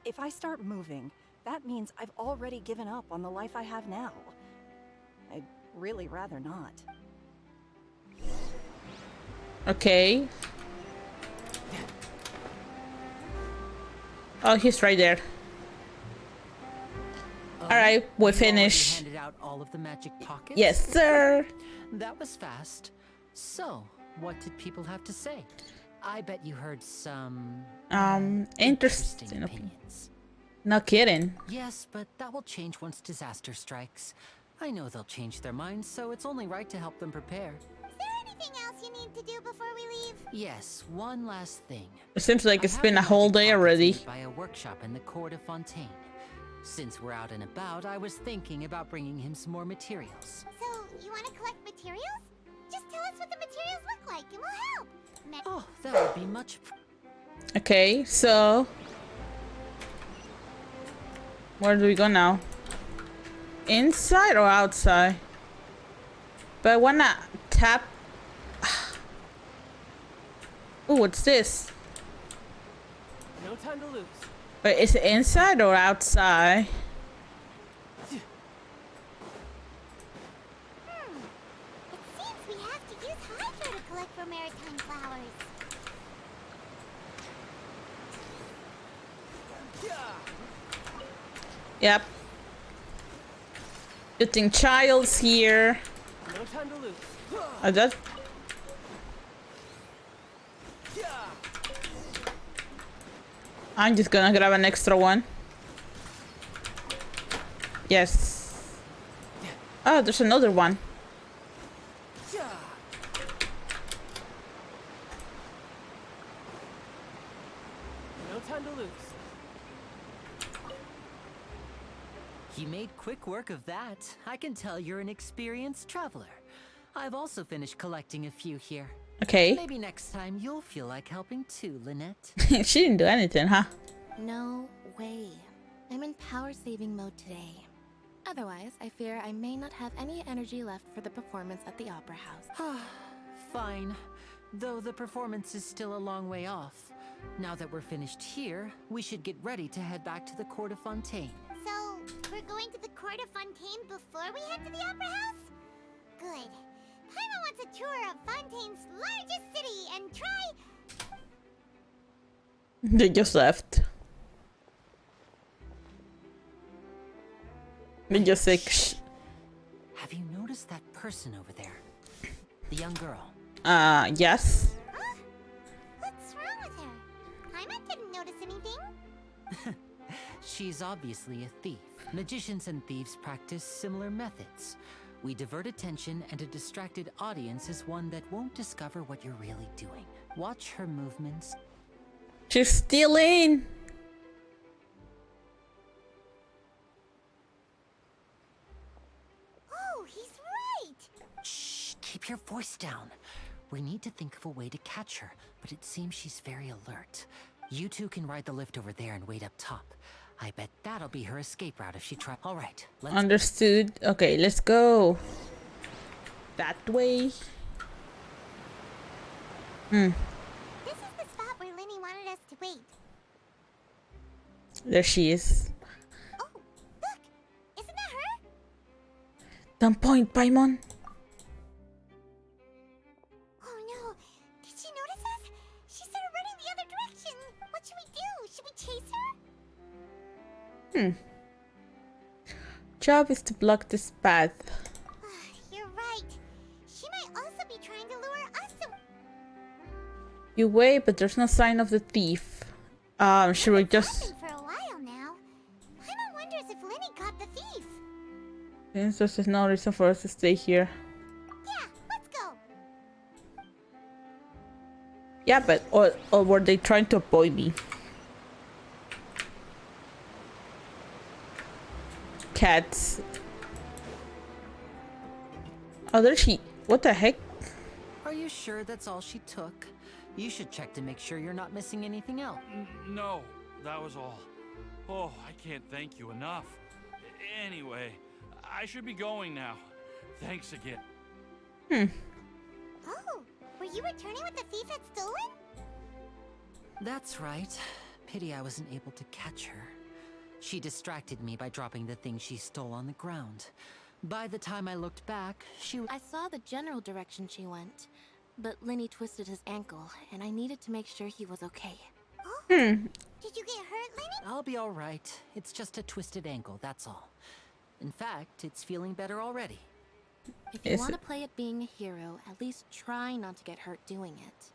if I start moving, that means I've already given up on the life I have now. I'd really rather not. Okay. Oh, he's right there. Alright, we finished. Handed out all of the magic pockets? Yes, sir. That was fast. So, what did people have to say? I bet you heard some interesting opinions. No kidding. Yes, but that will change once disaster strikes. I know they'll change their minds, so it's only right to help them prepare. Is there anything else you need to do before we leave? Yes, one last thing. It seems like it's been a whole day already. By a workshop in the court of Fontaine. Since we're out and about, I was thinking about bringing him some more materials. So, you want to collect materials? Just tell us what the materials look like and we'll help. Oh, that would be much... Okay, so... where do we go now? Inside or outside? But I wanna tap... Oh, what's this? No time to lose. Wait, is it inside or outside? for maritime flowers. Yep. You think Child's here? No time to lose. That. I'm just gonna grab an extra one. Yes. Oh, there's another one. No time to lose. You made quick work of that. I can tell you're an experienced traveler. I've also finished collecting a few here. Okay. Maybe next time you'll feel like helping too, Lynette. She didn't do anything, huh? No way. I'm in power saving mode today. Otherwise, I fear I may not have any energy left for the performance at the Opera House. Fine. Though the performance is still a long way off. Now that we're finished here, we should get ready to head back to the court of Fontaine. So, we're going to the court of Fontaine before we head to the Opera House? Good. Paimon wants a tour of Fontaine's largest city and try... They just left. They just like, shh. Have you noticed that person over there? The young girl. Yes. Huh? What's wrong with her? Paimon didn't notice anything. She's obviously a thief. Magicians and thieves practice similar methods. We divert attention, and a distracted audience is one that won't discover what you're really doing. Watch her movements. She's stealing. Oh, he's right. Shh, keep your voice down. We need to think of a way to catch her, but it seems she's very alert. You two can ride the lift over there and wait up top. I bet that'll be her escape route if she tries. All right, let's... Understood. Okay, let's go. That way. This is the spot where Linny wanted us to wait. There she is. Oh, look! Isn't that her? Don't point, Paimon. Oh no! Did she notice us? She started running the other direction! What should we do? Should we chase her? Job is to block this path. You're right. She might also be trying to lure us to... You wait, but there's no sign of the thief. Should we just... For a while now. Paimon wonders if Linny caught the thief. Since there's no reason for us to stay here. Yeah, let's go. Yeah, but... Or were they trying to avoid me? Cats. Oh, there she... What the heck? Are you sure that's all she took? You should check to make sure you're not missing anything else. No, that was all. Oh, I can't thank you enough. Anyway, I should be going now. Thanks again. Oh, were you returning what the thief had stolen? That's right. Pity I wasn't able to catch her. She distracted me by dropping the thing she stole on the ground. By the time I looked back, I saw the general direction she went, but Linny twisted his ankle, and I needed to make sure he was okay. Oh, did you get hurt, Linny? I'll be alright. It's just a twisted ankle, that's all. In fact, it's feeling better already. If you want to play at being a hero, at least try not to get hurt doing it.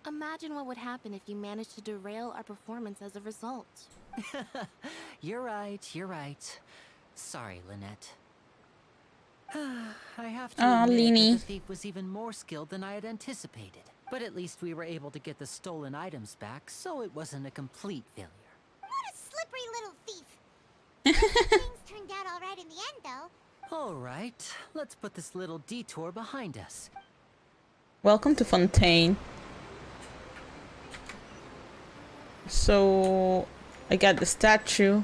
Imagine what would happen if you managed to derail our performance as a result. You're right. Sorry, Lynette. I have to admit that the thief was even more skilled than I had anticipated. But at least we were able to get the stolen items back, so it wasn't a complete failure. What a slippery little thief. Things turned out all right in the end, though. All right, let's put this little detour behind us. Welcome to Fontaine. So... I got the statue.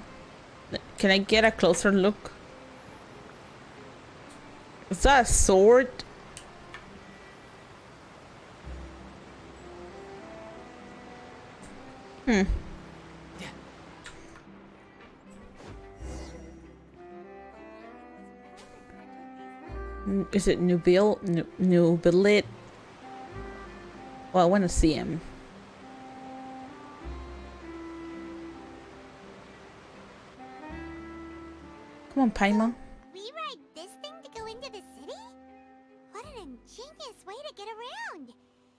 Can I get a closer look? Is that a sword? Is it nubilate? Well, I want to see him. Come on, Paimon. We ride this thing to go into the city? What an ingenious way to get around!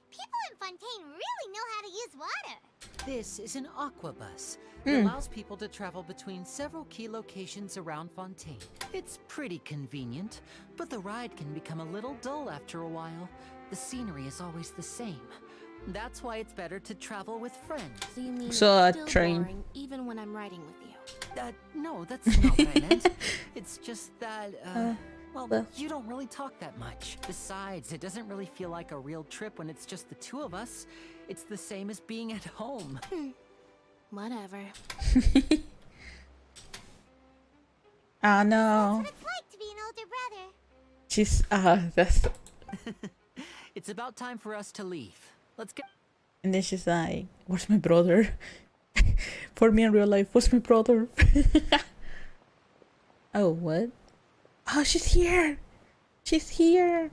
People in Fontaine really know how to use water. This is an aqua bus. It allows people to travel between several key locations around Fontaine. It's pretty convenient, but the ride can become a little dull after a while. The scenery is always the same. That's why it's better to travel with friends. So you mean So, it's still train. boring even when I'm riding with you? No, that's not what I meant. It's just that, well, you don't really talk that much. Besides, it doesn't really feel like a real trip when it's just the two of us. It's the same as being at home. Whatever. Oh no. That's what it's like to be an older brother. She's that's. It's about time for us to leave. Let's get. And then she's like, "Where's my brother?" For me in real life, where's my brother? Oh, what? Oh, she's here. She's here.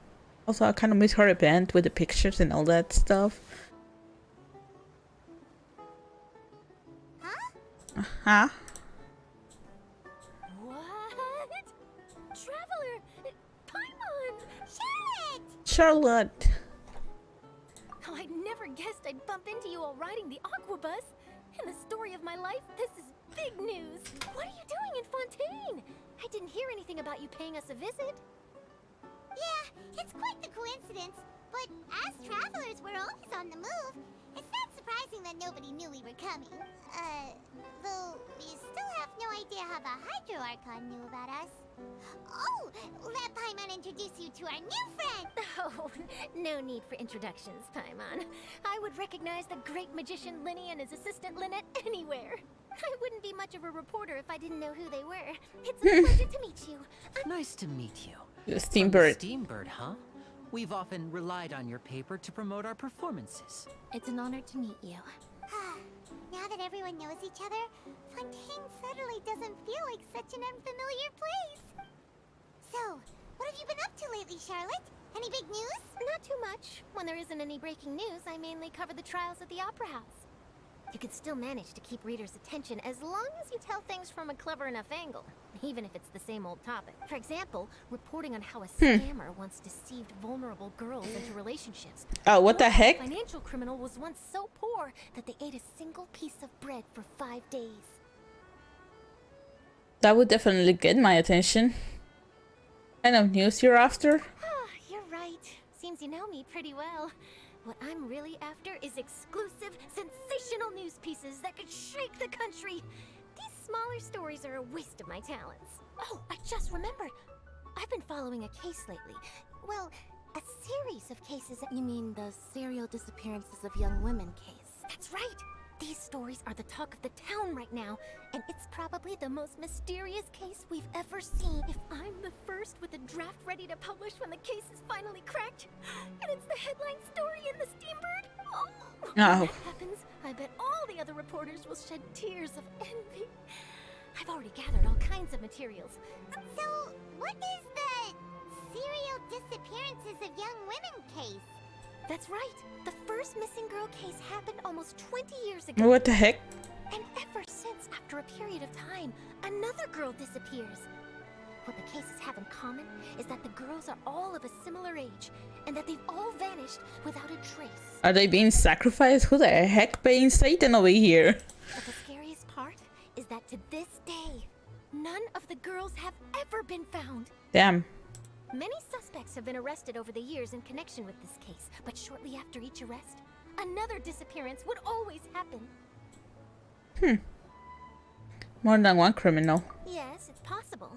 Also, I kind of miss her event with the pictures and all that stuff. Huh? What? Traveler! Paimon! Charlotte. Oh, I never guessed I'd bump into you all riding the aqua bus. In the story of my life, this is big news. What are you doing in Fontaine? I didn't hear anything about you paying us a visit. Yeah, it's quite the coincidence. But as travelers, we're always on the move. It's not surprising that nobody knew we were coming. Though we still have no idea how the Hydro Archon knew about us. Oh, let Paimon introduce you to our new friend! Oh, no need for introductions, Paimon. I would recognize the great magician Linny and his assistant Lynette anywhere. I wouldn't be much of a reporter if I didn't know who they were. It's a pleasure to meet you. Nice to meet you. The Steambird. Steambird, huh? We've often relied on your paper to promote our performances. It's an honor to meet you. Now that everyone knows each other, Fontaine suddenly doesn't feel like such an unfamiliar place. So, what have you been up to lately, Charlotte? Any big news? Not too much. When there isn't any breaking news, I mainly cover the trials at the Opera House. You can still manage to keep readers' attention as long as you tell things from a clever enough angle, even if it's the same old topic. For example, reporting on how a scammer once deceived vulnerable girls into relationships. Oh, what the heck? A financial criminal was once so poor that they ate a single piece of bread for 5 days. That would definitely get my attention. Kind of news you're after? Ah, you're right. Seems you know me pretty well. What I'm really after is exclusive, sensational news pieces that could shake the country. These smaller stories are a waste of my talents. Oh, I just remembered. I've been following a case lately. Well, a series of cases that... You mean the serial disappearances of young women case? That's right. These stories are the talk of the town right now, and it's probably the most mysterious case we've ever seen. If I'm the first with a draft ready to publish when the case is finally cracked, and it's the headline story in the Steambird, when that happens, I bet all the other reporters will shed tears of envy. I've already gathered all kinds of materials. So, what is the serial disappearances of young women case? That's right. The first missing girl case happened almost 20 years ago. What the heck? And ever since, after a period of time, another girl disappears. What the cases have in common is that the girls are all of a similar age, and that they've all vanished without a trace. Are they being sacrificed? Who the heck paying Satan over here? But the scariest part is that to this day, none of the girls have ever been found. Damn. Many suspects have been arrested over the years in connection with this case, but shortly after each arrest, another disappearance would always happen. More than one criminal. Yes, it's possible.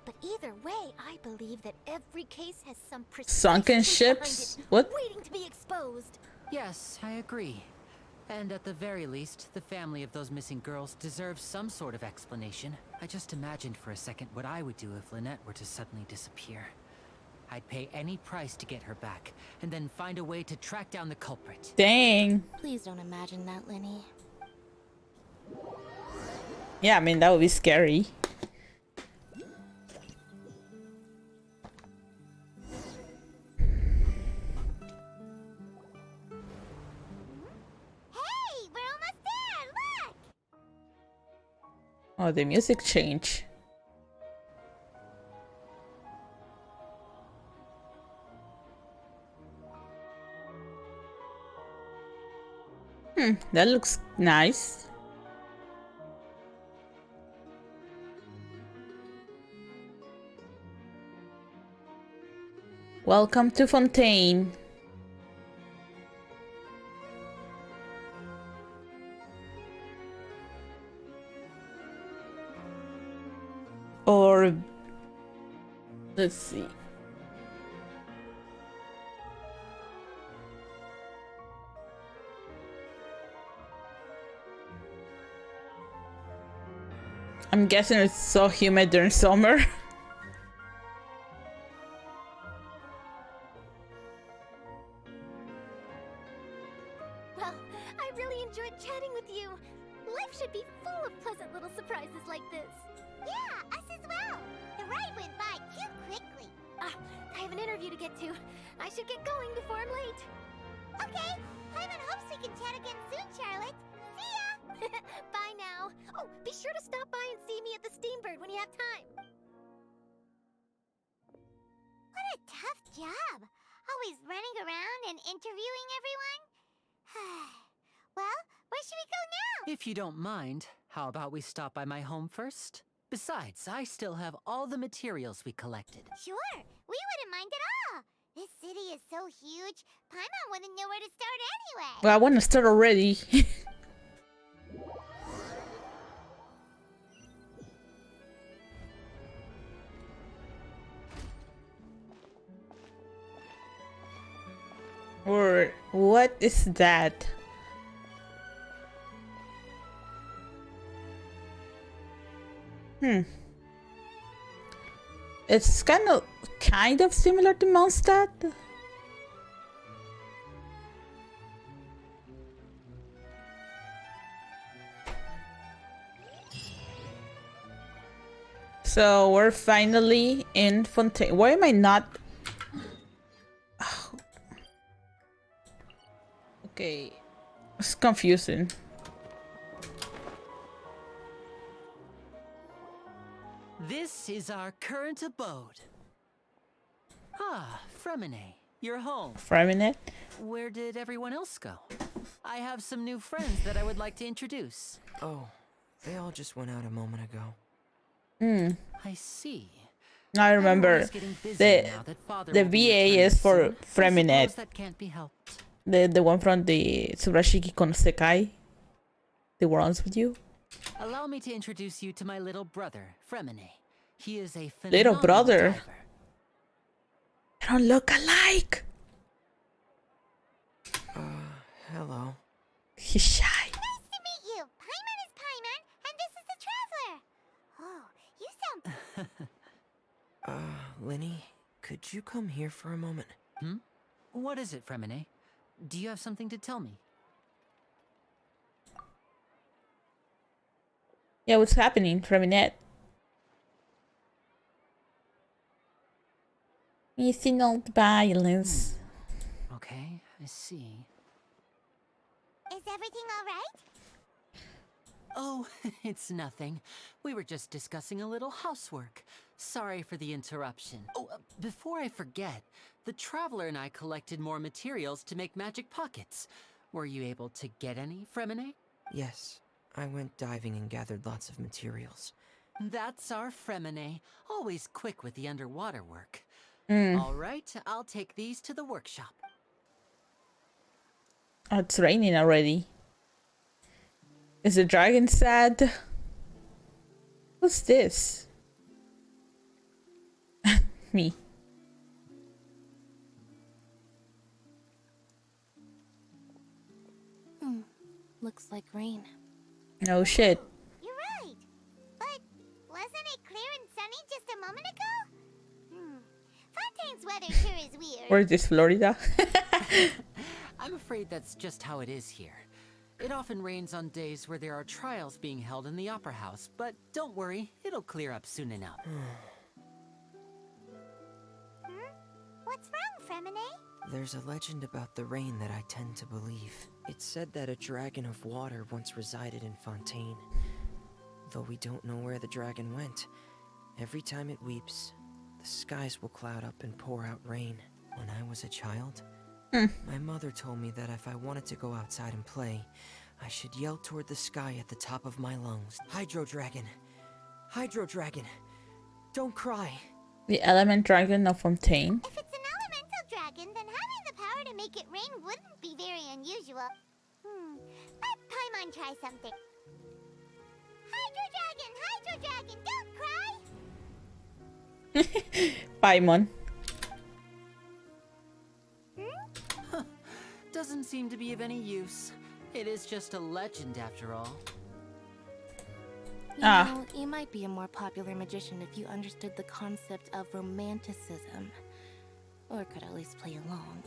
But either way, I believe that every case has some Sunken precisely ships? behind it, What? waiting to be exposed. Yes, I agree. And at the very least, the family of those missing girls deserves some sort of explanation. I just imagined for a second what I would do if Lynette were to suddenly disappear. I'd pay any price to get her back, and then find a way to track down the culprit. Dang. Please don't imagine that, Linny. Yeah, I mean, that would be scary. Oh, the music change. That looks nice. Welcome to Fontaine. Or let's see. I'm guessing it's so humid during summer. Well, I really enjoyed chatting with you. Life should be full of pleasant little surprises like this. Yeah, us as well. The ride went by too quickly. I have an interview to get to. I should get going before I'm late. Okay, Paimon hopes we can chat again soon, Charlotte. See ya! Bye now. Oh, be sure to stop by and see me at the Steambird when you have time. What a tough job. Always running around and interviewing everyone. Well, where should we go now? If you don't mind, how about we stop by my home first? Besides, I still have all the materials we collected. Sure, we wouldn't mind at all. This city is so huge, Paimon wouldn't know where to start anyway. Well, I want to start already. Or what is that? It's kind of similar to Mondstadt. So we're finally in Fontaine. Why am I not? Oh. Okay, it's confusing. This is our current abode. Ah, Fremine, you're home. Fremine? Where did everyone else go? I have some new friends that I would like to introduce. Oh, they all just went out a moment ago. I see. I remember the VA is for Fremine. That can't be helped. The one from the Tsurashiki Konosekai. The ones with you. Allow me to introduce you to my little brother, Fremine. He is a Little phenomenal brother. diver. They don't look alike. Hello. He's shy. Nice to meet you. Paimon is Paimon, and this is the Traveler. Oh, you sound... Lenny, could you come here for a moment? What is it, Fremine? Do you have something to tell me? Yeah, what's happening, Fremine? Missing all the violence. Okay, I see. Is everything all right? Oh, it's nothing. We were just discussing a little housework. Sorry for the interruption. Oh, before I forget, the Traveler and I collected more materials to make magic pockets. Were you able to get any, Fremine? Yes, I went diving and gathered lots of materials. That's our Fremine, always quick with the underwater work. All right, I'll take these to the workshop. Oh, it's raining already. Is the dragon sad? What's this? Me. Looks like rain. No shit. You're right. But wasn't it clear and sunny just a moment ago? Fontaine's weather sure is weird. Where is this, Florida? I'm afraid that's just how it is here. It often rains on days where there are trials being held in the Opera House, but don't worry, it'll clear up soon enough. What's wrong, Fremine? There's a legend about the rain that I tend to believe. It's said that a dragon of water once resided in Fontaine. though we don't know where the dragon went. Every time it weeps, the skies will cloud up and pour out rain. When I was a child, my mother told me that if I wanted to go outside and play, I should yell toward the sky at the top of my lungs. Hydro Dragon! Hydro Dragon! Don't cry! The element dragon of Fontaine. If it's an elemental dragon, then having the power to make it rain wouldn't be very unusual. Let Paimon try something. Hydro dragon, don't cry! Paimon. Doesn't seem to be of any use. It is just a legend after all. You know, you might be a more popular magician if you understood the concept of romanticism. Or could at least play along.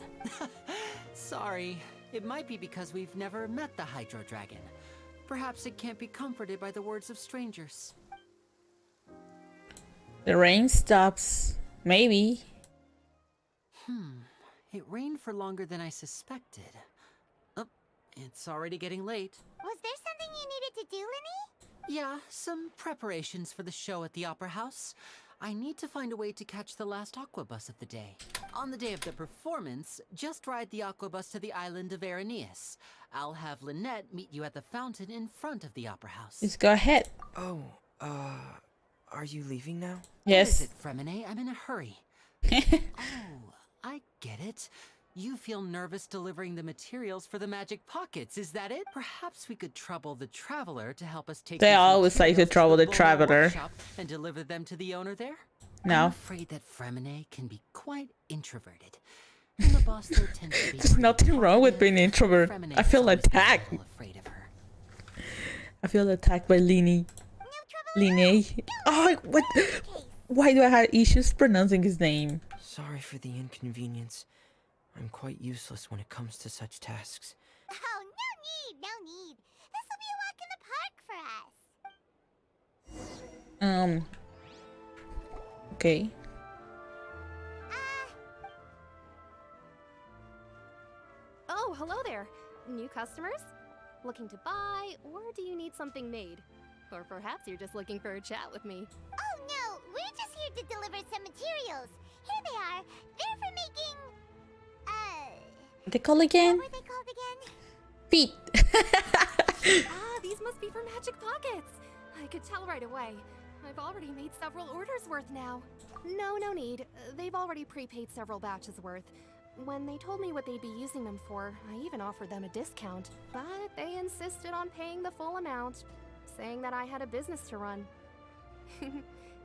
Sorry. It might be because we've never met the Hydro Dragon. Perhaps it can't be comforted by the words of strangers. The rain stops. Maybe. It rained for longer than I suspected. Oh, it's already getting late. Was there something you needed to do, Linny? Yeah, some preparations for the show at the Opera House. I need to find a way to catch the last aqua bus of the day. On the day of the performance, just ride the aqua bus to the island of Araneus. I'll have Lynette meet you at the fountain in front of the Opera House. Just go ahead. Oh, are you leaving now? Yes. What is it, Fremine? I'm in a hurry. Oh, I get it. You feel nervous delivering the materials for the magic pockets, is that it? Perhaps we could trouble the traveler to help us take They these always like to materials trouble the Bolo traveler. workshop and deliver them to the owner there? No. I'm afraid that Fremine can be quite introverted. And the boss there tends to be There's nothing wrong with being an introvert. Fremine I feel is always attacked. a little afraid of her. I feel attacked by Lini. Line. Oh, what? Why do I have issues pronouncing his name? Sorry for the inconvenience. I'm quite useless when it comes to such tasks. Oh, no need. This will be a walk in the park for us. Okay. Oh, hello there. New customers? Looking to buy, or do you need something made? Or perhaps you're just looking for a chat with me. Oh no, we're just here to deliver some materials. Here they are. They're for making... What they call again? What were they called again? Feet. These must be for magic pockets. I could tell right away. I've already made several orders worth now. No need. They've already prepaid several batches worth. When they told me what they'd be using them for, I even offered them a discount. But they insisted on paying the full amount, saying that I had a business to run.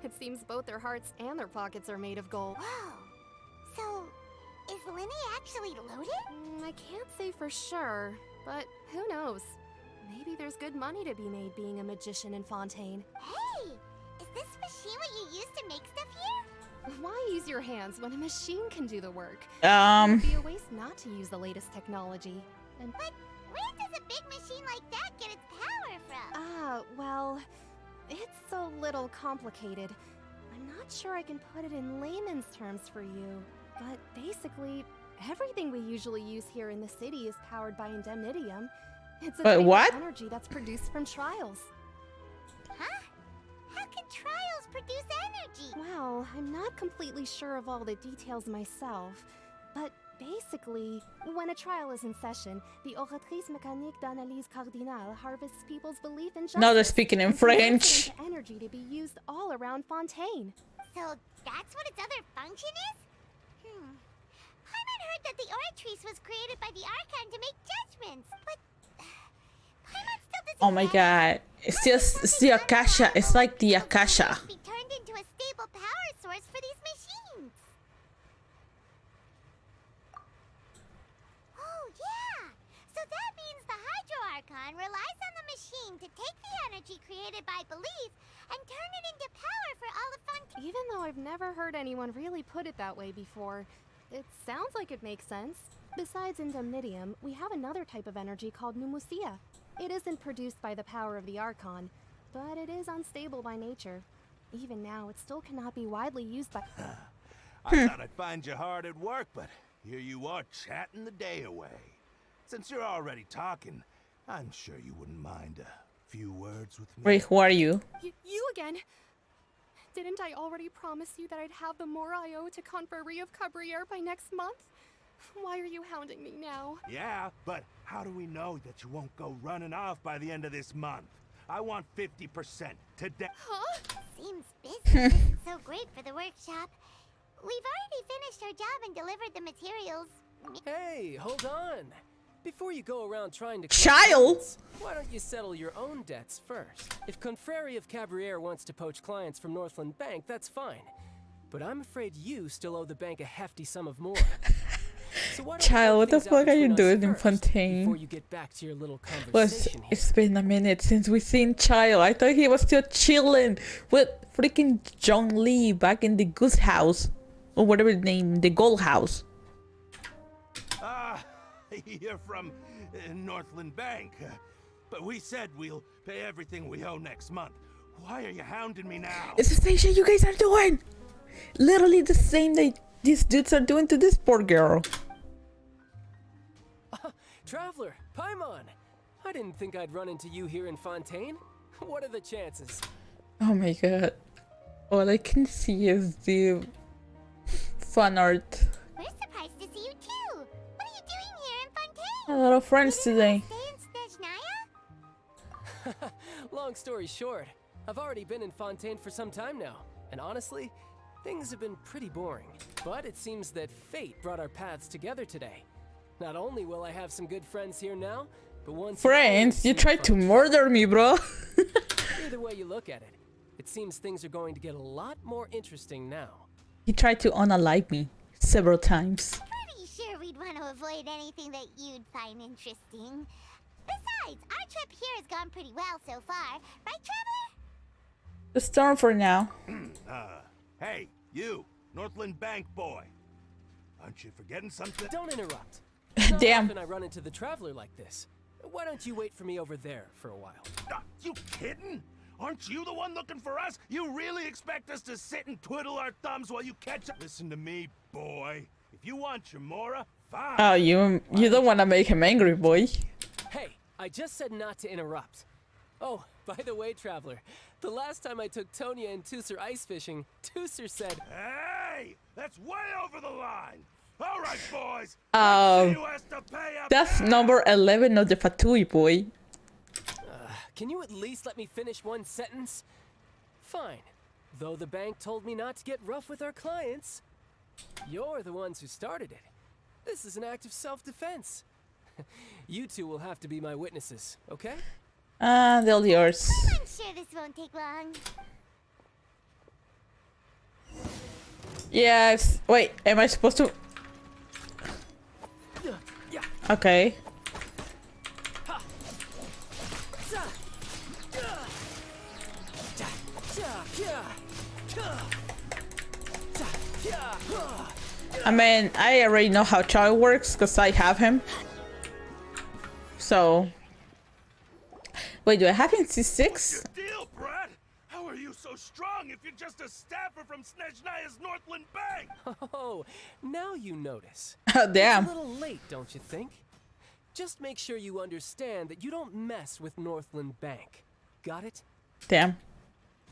It seems both their hearts and their pockets are made of gold. Whoa. So, is Linny actually loaded? I can't say for sure, but who knows? Maybe there's good money to be made being a magician in Fontaine. Hey! Is this machine what you use to make stuff here? Why use your hands when a machine can do the work? Um. It'd be a waste not to use the latest technology. And but where does a big machine like that get its power from? Well, it's a little complicated. I'm not sure I can put it in layman's terms for you, but basically, everything we usually use here in the city is powered by indemnitium. It's a type of energy that's produced from trials. Huh? How can trials produce energy? Well, I'm not completely sure of all the details myself, but basically, when a trial is in session, the Oratrice Mécanique d'Analyse Cardinale harvests people's belief in justice. Now they're speaking in French. Energy to be used all around Fontaine. So that's what its other function is? Paimon heard that the Oratrice was created by the Archon to make judgments, but Paimon still doesn't Oh my god. It's the Akasha. It's like the Akasha. be turned into a stable power source for these machines. Oh yeah! So that means the Hydro Archon relies on the machine to take the energy created by belief and turn it into power for all of Fontaine. Even though I've never heard anyone really put it that way before, it sounds like it makes sense. Besides indemnitium, we have another type of energy called pneumosia. It isn't produced by the power of the Archon, but it is unstable by nature. Even now, it still cannot be widely used by... I thought I'd find you hard at work, but here you are chatting the day away. Since you're already talking, I'm sure you wouldn't mind a few words with me? Wait, who are you? You again? Didn't I already promise you that I'd have the more I owe to Confrérie of Cabriere by next month? Why are you hounding me now? Yeah, but how do we know that you won't go running off by the end of this month? I want 50% today. Huh? Seems business isn't so great for the workshop. We've already finished our job and delivered the materials. Hey, hold on. Before you go around trying to Child! why don't you settle your own debts first? If Confrérie of Cabriere wants to poach clients from Northland Bank, that's fine. But I'm afraid you still owe the bank a hefty sum of more. So why don't we Child, work what the things out fuck are you between us doing in first, Fontaine? before you get back to your little Well, conversation here? it's been a minute since we seen Child. I thought he was still chilling with freaking John Lee back in the Goose House. Or whatever the name, the Gold House. You're from Northland Bank. But we said we'll pay everything we owe next month. Why are you hounding me now? It's the same shit you guys are doing! Literally the same that these dudes are doing to this poor girl. Traveler, Paimon! I didn't think I'd run into you here in Fontaine. What are the chances? Oh my god. All I can see is the fan art. We're surprised to see you too. What are you doing here in Fontaine? A lot of friends today. Long story short, I've already been in Fontaine for some time now, and honestly, things have been pretty boring. But it seems that fate brought our paths together today. Not only will I have some good friends here now, but once Friends? You tried to murder me, bro. Either way you look at it, it seems things are going to get a lot more interesting now. He tried to unalive me several times. Pretty sure we'd want to avoid anything that you'd find interesting. Besides, our trip here has gone pretty well so far. Right, Traveler? The storm for now. Hey, you, Northland Bank boy. Aren't you forgetting something? Don't interrupt. Damn. Not often I run into the Traveler like this. Why don't you wait for me over there for a while? You kidding? Aren't you the one looking for us? You really expect us to sit and twiddle our thumbs while you catch up? Listen to me, boy. If you want your Mora, fine. Oh, you don't want to make him angry, boy. Hey, I just said not to interrupt. Oh, by the way, Traveler, the last time I took Tonya and Tusser ice fishing, Tusser said, "Hey, that's way over the line. All right, boys. That's number 11 of the Fatui, boy. Can you at least let me finish one sentence? Fine. Though the bank told me not to get rough with our clients, you're the ones who started it. This is an act of self-defense. You two will have to be my witnesses, okay? They're yours. I'm sure this won't take long. Yes. Wait, am I supposed to? Okay. I mean, I already know how Child works because I have him. So. Wait, do I have him C6? Deal, Brad. How are you so strong if you're just a staffer from Snezhnaya's Northland Bank? Oh, now you notice. Oh, damn. It's a little late, don't you think? Just make sure you understand that you don't mess with Northland Bank. Got it? Damn.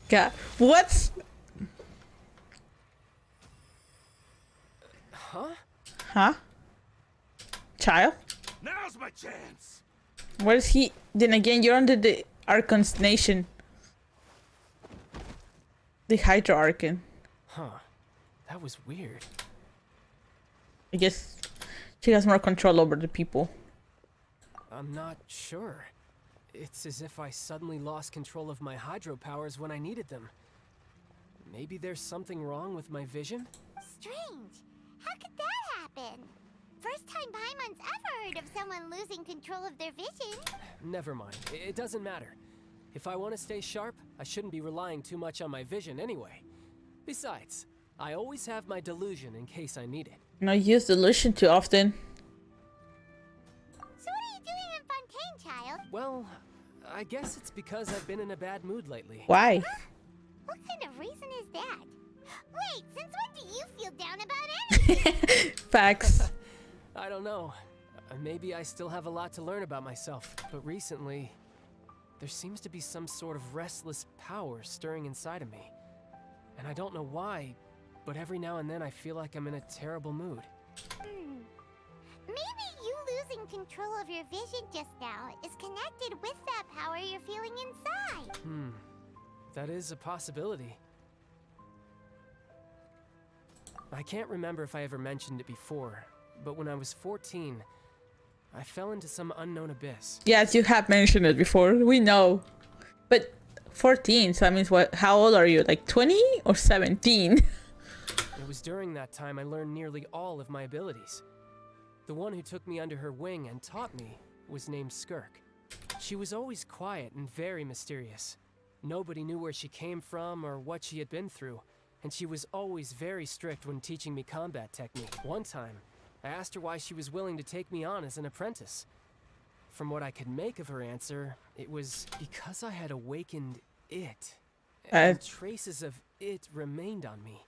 God. What? Huh? Huh? Child? Now's my chance. What is he? Then again, you're under the Archon's nation. The Hydra Archon. Huh. That was weird. I guess she has more control over the people. I'm not sure. It's as if I suddenly lost control of my hydro powers when I needed them. Maybe there's something wrong with my vision? Strange. How could that happen? First time Paimon's ever heard of someone losing control of their vision. Never mind. It doesn't matter. If I want to stay sharp, I shouldn't be relying too much on my vision anyway. Besides, I always have my delusion in case I need it. And I use delusion too often. So what are you doing in Fontaine, Child? Well, I guess it's because I've been in a bad mood lately. Why? Huh? What kind of reason is that? Wait, since when do you feel down about anything? Facts. I don't know. Maybe I still have a lot to learn about myself, but recently... there seems to be some sort of restless power stirring inside of me. And I don't know why, but every now and then I feel like I'm in a terrible mood. Maybe you losing control of your vision just now is connected with that power you're feeling inside. That is a possibility. I can't remember if I ever mentioned it before, but when I was 14, I fell into some unknown abyss. Yes, you have mentioned it before. We know. But 14, so that means what? How old are you? Like 20 or 17? It was during that time I learned nearly all of my abilities. The one who took me under her wing and taught me was named Skirk. She was always quiet and very mysterious. Nobody knew where she came from or what she had been through, and she was always very strict when teaching me combat technique. One time, I asked her why she was willing to take me on as an apprentice. From what I could make of her answer, it was because I had awakened it, and traces of it remained on me.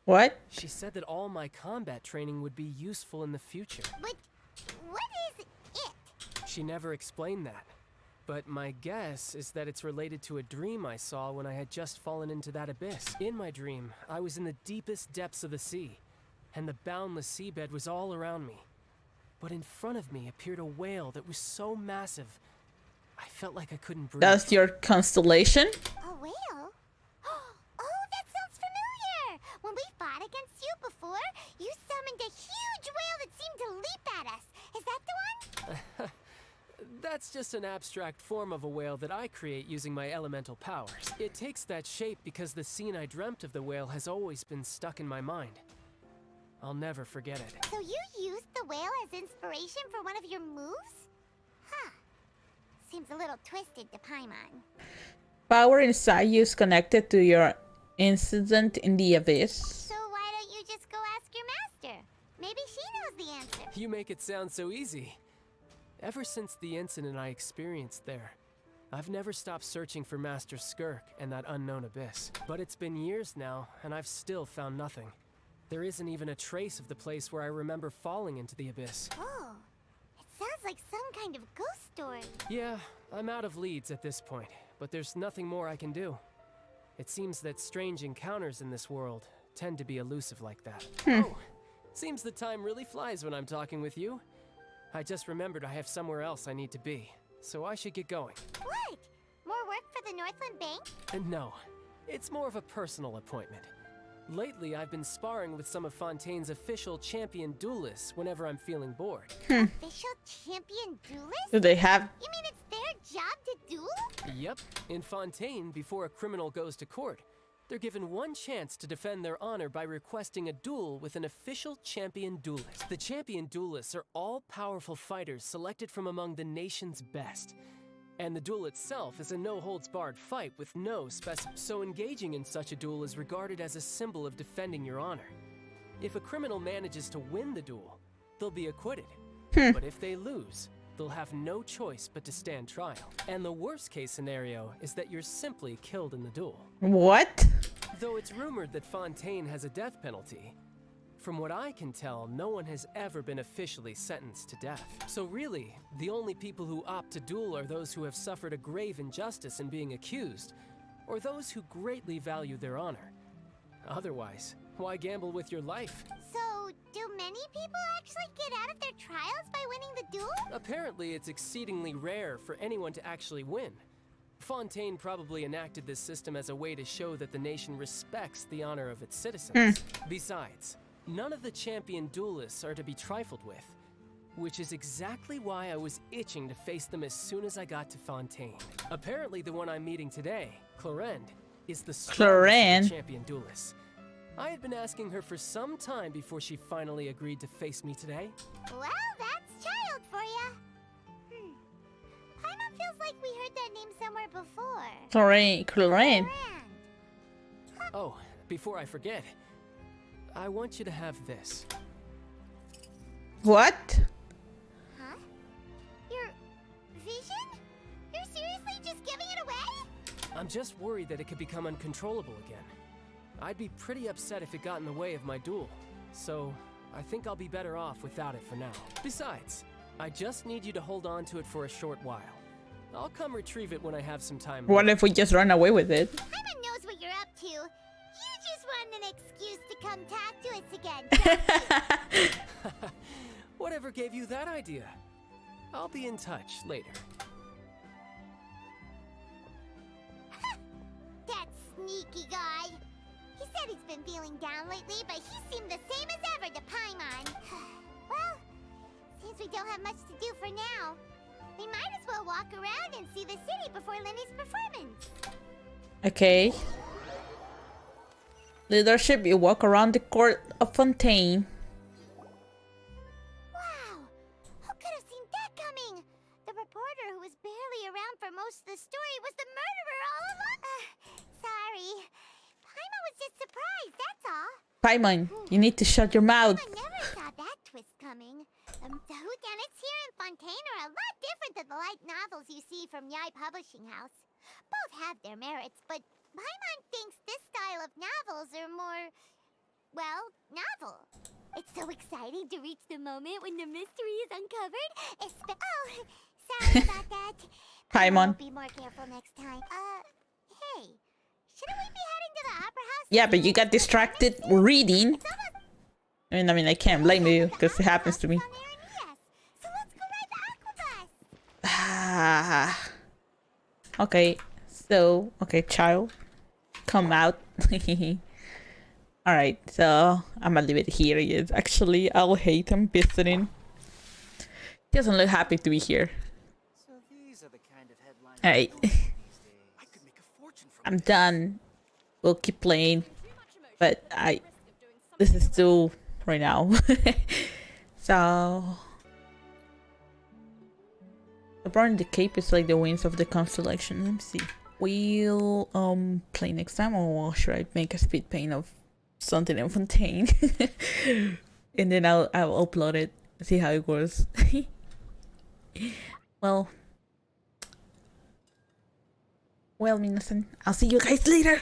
What? She said that all my combat training would be useful in the future. But what is it? She never explained that. But my guess is that it's related to a dream I saw when I had just fallen into that abyss. In my dream, I was in the deepest depths of the sea, and the boundless seabed was all around me. But in front of me appeared a whale that was so massive, I felt like I couldn't breathe. That's your constellation? A whale? Oh, that sounds familiar! When we fought against you before, you summoned a huge whale that seemed to leap at us. Is that the one? That's just an abstract form of a whale that I create using my elemental powers. It takes that shape because the scene I dreamt of the whale has always been stuck in my mind. I'll never forget it. So you used the whale as inspiration for one of your moves? Huh. Seems a little twisted to Paimon. Power inside you is connected to your incident in the abyss. So why don't you just go ask your master? Maybe she knows the answer. You make it sound so easy. Ever since the incident I experienced there, I've never stopped searching for Master Skirk and that unknown abyss. But it's been years now, and I've still found nothing. There isn't even a trace of the place where I remember falling into the abyss. Oh, it sounds like some kind of ghost story. Yeah, I'm out of leads at this point, but there's nothing more I can do. It seems that strange encounters in this world tend to be elusive like that. Oh, seems the time really flies when I'm talking with you. I just remembered I have somewhere else I need to be, so I should get going. What? More work for the Northland Bank? And no, it's more of a personal appointment. Lately, I've been sparring with some of Fontaine's official champion duelists whenever I'm feeling bored. Official champion duelists? Do they have... You mean it's their job to duel? Yep. In Fontaine, before a criminal goes to court, they're given one chance to defend their honor by requesting a duel with an official champion duelist. The champion duelists are all-powerful fighters selected from among the nation's best. And the duel itself is a no-holds-barred fight with no so engaging in such a duel is regarded as a symbol of defending your honor. If a criminal manages to win the duel, they'll be acquitted. But if they lose, they'll have no choice but to stand trial. And the worst-case scenario is that you're simply killed in the duel. What? Though it's rumored that Fontaine has a death penalty, from what I can tell, no one has ever been officially sentenced to death. So really, the only people who opt to duel are those who have suffered a grave injustice in being accused, or those who greatly value their honor. Otherwise, why gamble with your life? So, do many people actually get out of their trials by winning the duel? Apparently, it's exceedingly rare for anyone to actually win. Fontaine probably enacted this system as a way to show that the nation respects the honor of its citizens. Besides, none of the champion duelists are to be trifled with, which is exactly why I was itching to face them as soon as I got to Fontaine. Apparently, the one I'm meeting today, Clorinde, is the strongest of the champion duelists. I had been asking her for some time before she finally agreed to face me today. Well, that's child for ya. Paimon feels like we heard that name somewhere before. Clorinde. Oh, before I forget, I want you to have this. What? Huh? Your vision? You're seriously just giving it away? I'm just worried that it could become uncontrollable again. I'd be pretty upset if it got in the way of my duel, so I think I'll be better off without it for now. Besides, I just need you to hold on to it for a short while. I'll come retrieve it when I have some time. What if we just run away with it? Paimon knows what you're up to. You just want an excuse to come talk to us again, don't you? Whatever gave you that idea? I'll be in touch later. That sneaky guy. He said he's been feeling down lately, but he seemed the same as ever to Paimon. Well, since we don't have much to do for now, we might as well walk around and see the city before Lenny's performance. Okay. Leadership, you walk around the court of Fontaine. Wow! Who could have seen that coming? The reporter who was barely around for most of the story was the murderer all along. Sorry. Paimon was just surprised, that's all. Paimon, you need to shut your mouth. I never saw that twist coming. The whodunits here in Fontaine are a lot different than the light novels you see from Yai Publishing House. Both have their merits, but Paimon thinks this style of novels are more, well, novel. It's so exciting to reach the moment when the mystery is uncovered. Oh, sorry about that. Paimon. I'll be more careful next time. Hey, shouldn't we be heading to the opera house? Yeah, but you got distracted reading. I mean, I can't blame you because it happens to me. Okay, so, okay, child, come out. Alright, so I'm gonna leave it here. Yes, actually, I'll hate him visiting. He doesn't look happy to be here. So these are the kind of headlines. Alright. I'm done. We'll keep playing. But this is still right now. So the burn the cape is like the wings of the constellation. Let me see. We'll play next time, or should I make a speed paint of something in Fontaine? And then I'll upload it, see how it goes. Well, minasan, I'll see you guys later.